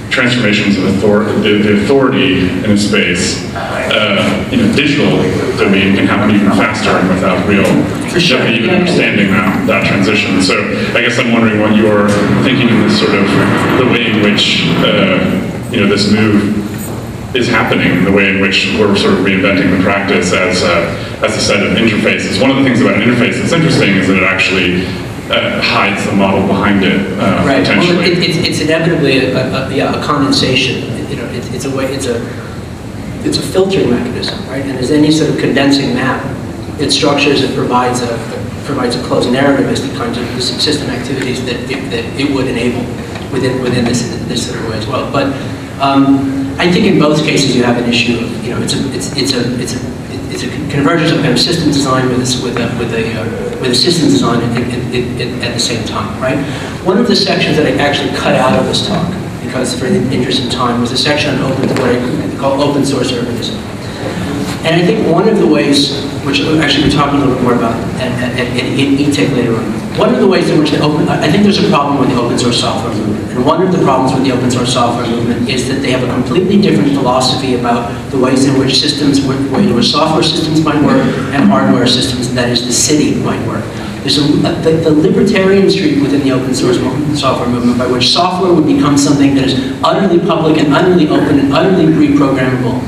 transformations of the authority in a space, digital domain can happen even faster and without real even understanding that transition. So I guess I'm wondering what you're thinking in this sort of the way in which this move is happening, the way in which we're sort of reinventing the practice as a set of interfaces. One of the things about an interface that's interesting is that it actually hides the model behind it, right. potentially. Well, it's inevitably a condensation. It's a filtering mechanism, right? And as any sort of condensing map, it structures and provides a closed narrative as the kinds of system activities that it would enable within this sort of way as well. But I think in both cases you have an issue of it's a convergence of kind of systems design with a systems design at the same time, right? One of the sections that I actually cut out of this talk, because for the interest of time, was a section on what I call open source urbanism. And I think one of the ways, which actually we're talking a little bit more about at E-Tech later on, one of the ways in which I think there's a problem with the open source software movement. And one of the problems with the open source software movement is that they have a completely different philosophy about the ways in which software systems might work and hardware systems, that is the city, might work. There's the libertarian streak within the open source software movement by which software would become something that is utterly public and utterly open and utterly reprogrammable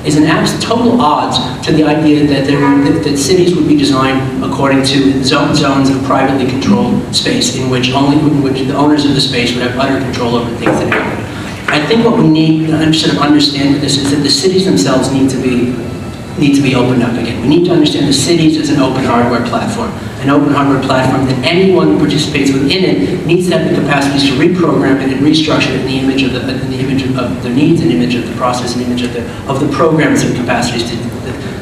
is an total odds to the idea that that cities would be designed according to zones of privately controlled space in which the owners of the space would have utter control over things that happen. I think what we need to sort of understand with this is that the cities themselves need to be opened up again. We need to understand the cities as an open hardware platform. An open hardware platform that anyone who participates within it needs to have the capacities to reprogram it and restructure it in the image of their needs, and image of the process, and image of the programs and capacities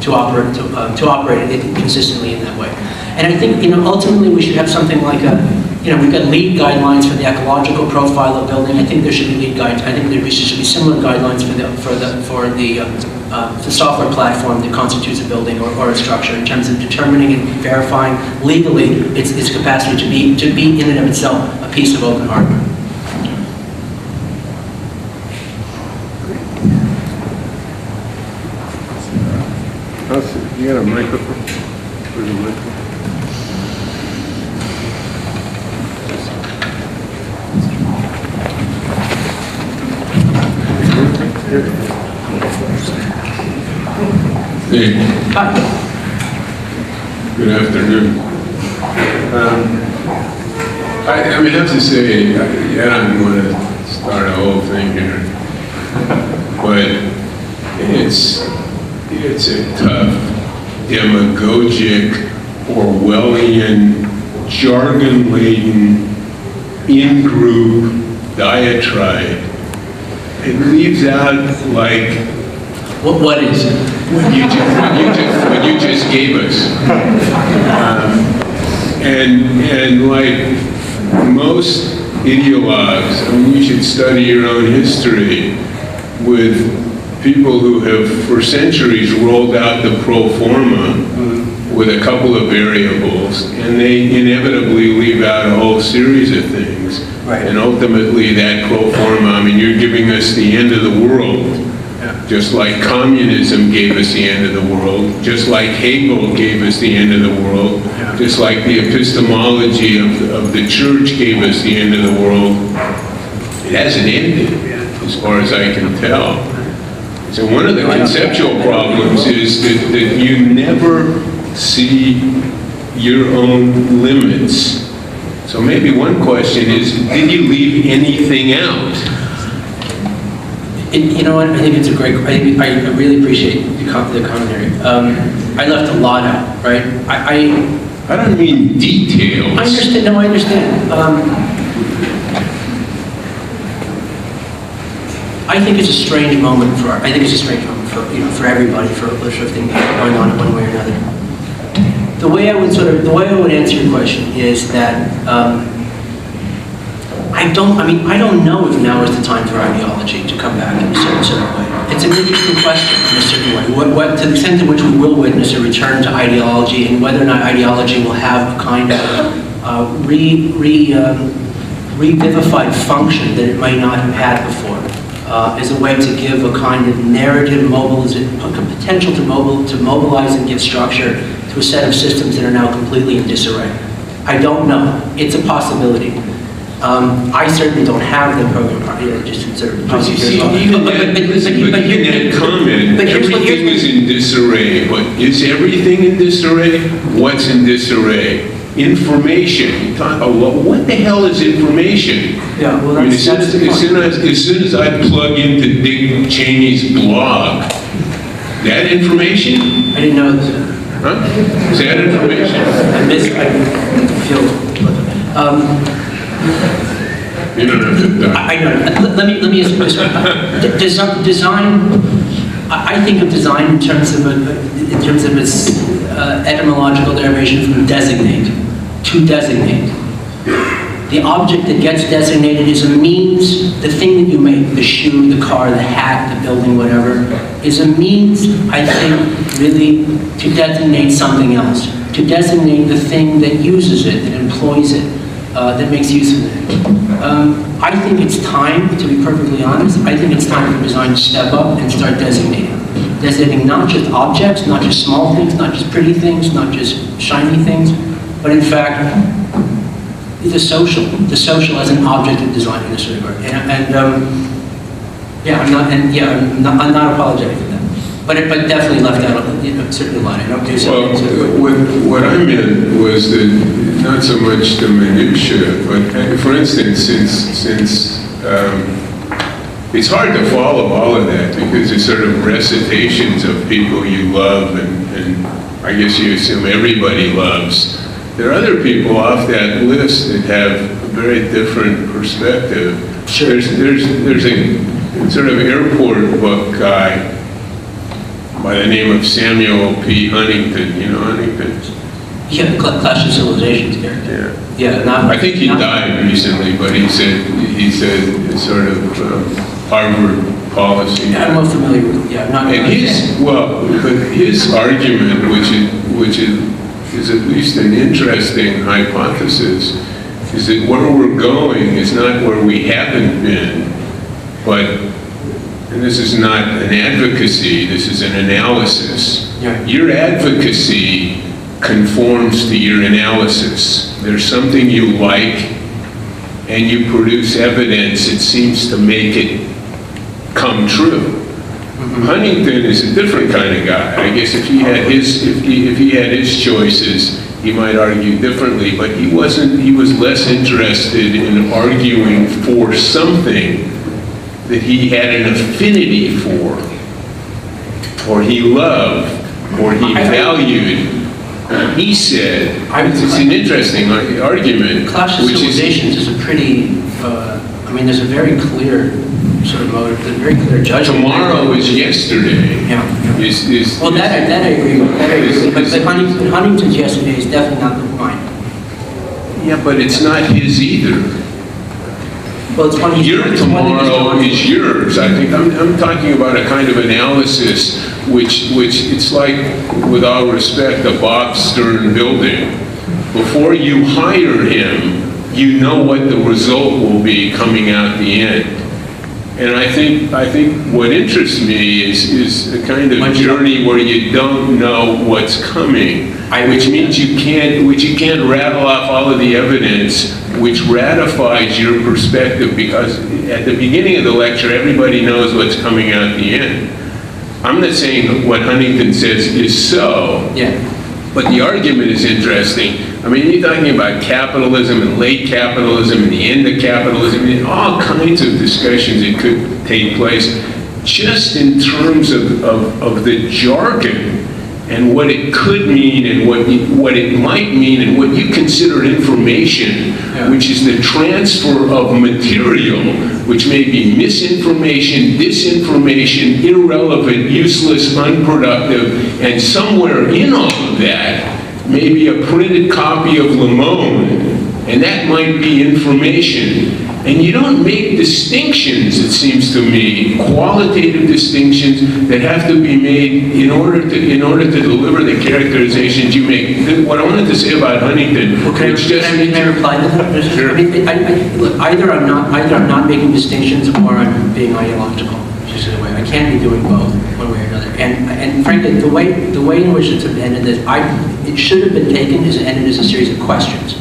to operate it consistently in that way. And I think, ultimately we should have something like we've got LEED guidelines for the ecological profile of building. I think there should be LEED guidelines. I think there should be similar guidelines for the software platform that constitutes a building or a structure in terms of determining and verifying legally its capacity to be in and of itself a piece of open hardware. You got a microphone? Where's the microphone? Hey. Hi. Good afternoon. I have to say, I don't want to start a whole thing here, but it's a tough, demagogic, Orwellian, jargon-laden, in-group diatribe. It leaves out, like, What is it? what you just gave us. And like most ideologues, we should study your own history with people who have for centuries rolled out the pro forma with a couple of variables, and they inevitably leave out a whole series of things. Right. And ultimately that pro forma, you're giving us the end of the world. Just like communism gave us the end of the world, just like Hegel gave us the end of the world, just like the epistemology of the church gave us the end of the world. It hasn't ended, as far as I can tell. So one of the conceptual problems is that you never see your own limits. So maybe one question is, did you leave anything out? You know what? I think it's a great. I really appreciate the commentary. I left a lot out, right? I don't mean details. I understand. No, I understand. I think it's a strange moment for. I think it's a strange moment for everybody, for a sort of thing going on in one way or another. The way I would answer your question is that. I don't know if now is the time for ideology to come back in a certain way. It's an interesting question in a certain way. What to the extent to which we will witness a return to ideology, and whether or not ideology will have a kind of revivified function that it might not have had before, as a way to give a kind of narrative potential to mobilize and give structure to a set of systems that are now completely in disarray. I don't know. It's a possibility. I certainly don't have the program just considered. But you see, even that comment, everything is in disarray. But is everything in disarray? What's in disarray? Information. You talk about, what the hell is information? Yeah, well, as soon as I plug into Dick Cheney's blog, that information? I didn't know this. Huh? Is that information? I feel. You don't have to. I know. Let me ask you this way. Design. I think of design in terms of its etymological derivation from designate, to designate. The object that gets designated is a means. The thing that you make, the shoe, the car, the hat, the building, whatever, is a means. I think really to designate something else. To designate the thing that uses it, that employs it. That makes use of it. I think it's time, to be perfectly honest, I think it's time for design to step up and start designating. Designating not just objects, not just small things, not just pretty things, not just shiny things, but in fact, the social as an object of design in this regard. I'm not apologetic for that. but definitely left out, certainly a lot. I don't do Well, something. what I meant was that not so much the minutia, but for instance, since it's hard to follow all of that because it's sort of recitations of people you love and I guess you assume everybody loves. There are other people off that list that have a very different perspective. Sure. There's a sort of airport book guy by the name of Samuel P. Huntington. You know Huntington? Yeah, Clash of Civilizations character. Yeah. Yeah, not. I think he died recently, but he said it's sort of Harvard policy. Yeah, I'm more familiar with. Yeah, not. And his argument, which is at least an interesting hypothesis, is that where we're going is not where we haven't been, but, and this is not an advocacy, this is an analysis. Yeah. Your advocacy conforms to your analysis. There's something you like, and you produce evidence that seems to make it come true. Huntington is a different kind of guy. I guess if he had his choices, he might argue differently, but he was less interested in arguing for something that he had an affinity for, or he loved, or he valued. He said, it's an interesting argument. Clash of Civilizations is a pretty, there's a very clear sort of motive, a very clear judgment. Tomorrow is yesterday. Yeah. Well, that I agree with. But Huntington's yesterday is definitely not mine. Yeah, but it's not his either. Well, it's one Your tomorrow is yours. I think I'm talking about a kind of analysis which it's like, with all respect, a Bob Stern building. Before you hire him, you know what the result will be coming out the end. And I think what interests me is a kind of journey where you don't know what's coming, which means you can't rattle off all of the evidence which ratifies your perspective, because at the beginning of the lecture everybody knows what's coming out the end. I'm not saying what Huntington says is so. Yeah. But the argument is interesting. I mean, you're talking about capitalism and late capitalism and the end of capitalism, and all kinds of discussions that could take place just in terms of the jargon and what it could mean and what it might mean and what you consider information, which is the transfer of material, which may be misinformation, disinformation, irrelevant, useless, unproductive, and somewhere in all of that may be a printed copy of Le Monde, and that might be information. And you don't make distinctions, it seems to me, qualitative distinctions that have to be made in order to deliver the characterizations you make. What I wanted to say about Huntington, can I reply to that? Sure. Look, either I'm not making distinctions or I'm being ideological. Just in a way, I can't be doing both, one way or another. And frankly, the way in which it's ended, it should have been taken as ended as a series of questions.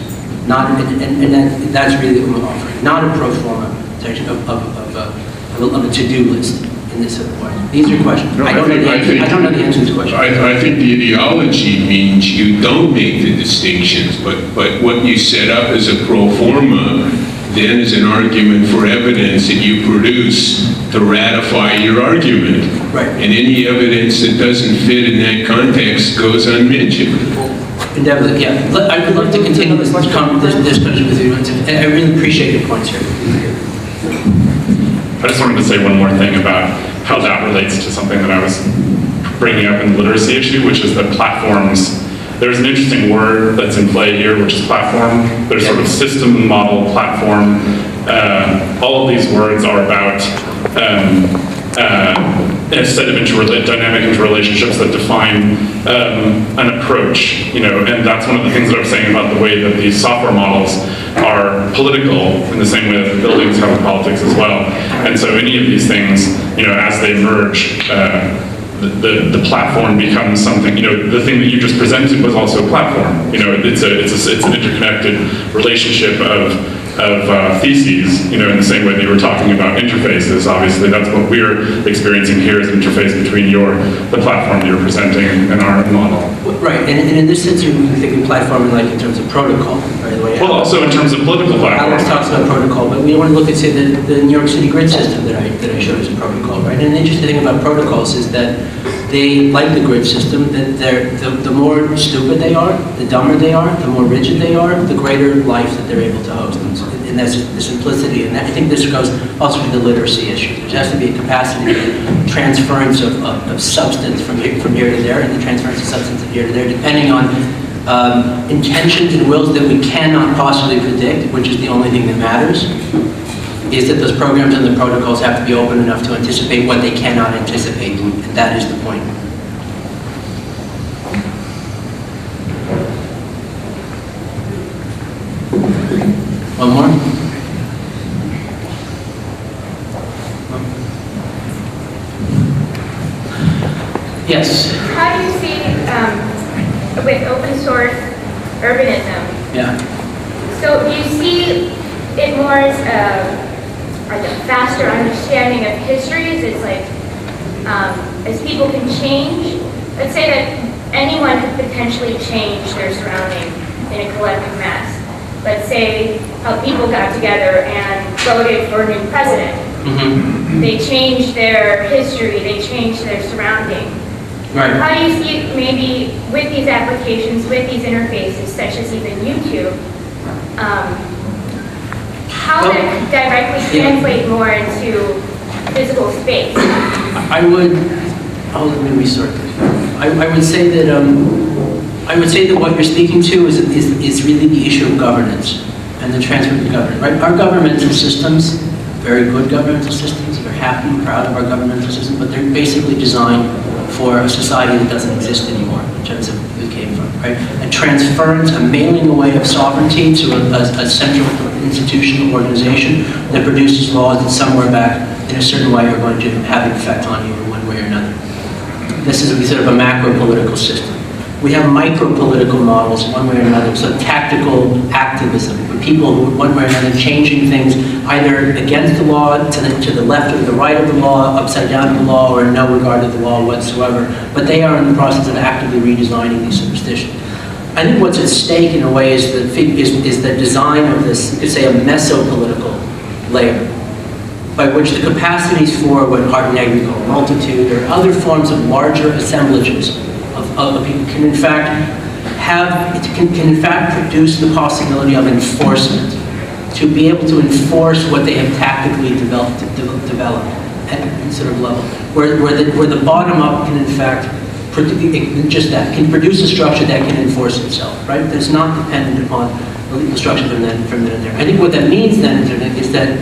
That's really what I'm offering. Not a pro forma section of a to-do list in this way. These are questions. No, I don't know the answer to this question. I think the ideology means you don't make the distinctions, but what you set up as a pro forma then is an argument for evidence that you produce to ratify your argument. Right. And any evidence that doesn't fit in that context goes unmentioned. Endeavor, yeah. I would love to continue this discussion with you, and I really appreciate your points here. I just wanted to say one more thing about how that relates to something that I was bringing up in the literacy issue, which is that platforms, there's an interesting word that's in play here, which is platform. There's sort of system, model, platform. All of these words are about a set of dynamic interrelationships that define an approach, and that's one of the things that I was saying about the way that these software models are political in the same way that the buildings have a politics as well. And so any of these things, as they merge, the platform becomes something, the thing that you just presented was also a platform. It's an interconnected relationship of theses, in the same way that you were talking about interfaces. Obviously, that's what we're experiencing here as an interface between the platform that you're presenting and our model. Right, and in this sense, you're thinking platforming like in terms of protocol, right? The way well, also in terms of political platform. Alex talks about protocol, but we want to look at, say, the New York City grid system that I showed as a protocol, right? And the interesting thing about protocols is that they, like the grid system, that the more stupid they are, the dumber they are, the more rigid they are, the greater life that they're able to host. And that's the simplicity. And I think this goes also to the literacy issue. There has to be a capacity for transference of substance from here to there, and the transference of substance from here to there, depending on intentions and wills that we cannot possibly predict, which is the only thing that matters, is that those programs and the protocols have to be open enough to anticipate what they cannot anticipate, and that is the point. One more? Yes? How do you see, with open source urbanism? Yeah. So do you see it more as a faster understanding of histories? It's like, as people can change, let's say that anyone could potentially change their surrounding in a collective mass. Let's say how people got together and voted for a new president. Mm-hmm. They changed their history, they changed their surrounding. Right. How do you see it maybe with these applications, with these interfaces, such as even YouTube, how that could directly translate more into physical space? Let me resort this. I would say that what you're speaking to is really the issue of governance and the transfer of governance. Right? Our governmental systems, very good governmental systems, we're happy and proud of our governmental system, but they're basically designed for a society that doesn't exist anymore in terms of who it came from. Right? A transference, a mailing away of sovereignty to a central institutional organization that produces laws that somewhere back in a certain way are going to have an effect on you in one way or another. This is sort of a macro-political system. We have micro-political models one way or another, so tactical activism, where people who one way or another changing things either against the law, to the left or the right of the law, upside down of the law, or in no regard to the law whatsoever, but they are in the process of actively redesigning these superstitions. I think what's at stake in a way is the design of this, you could say, a mesopolitical layer, by which the capacities for what Hart and Egg call multitude or other forms of larger assemblages of people can in fact produce the possibility of enforcement, to be able to enforce what they have tactically developed at sort of level, where the bottom up can in fact just that, can produce a structure that can enforce itself, right? That's not dependent upon the legal structure from then and there. I think what that means then is that,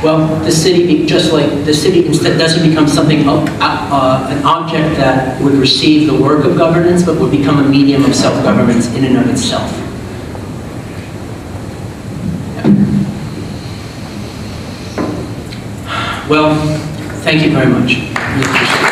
well, the city, just like the city instead doesn't become something, an object that would receive the work of governance, but would become a medium of self-governance in and of itself. Yeah. Well, thank you very much.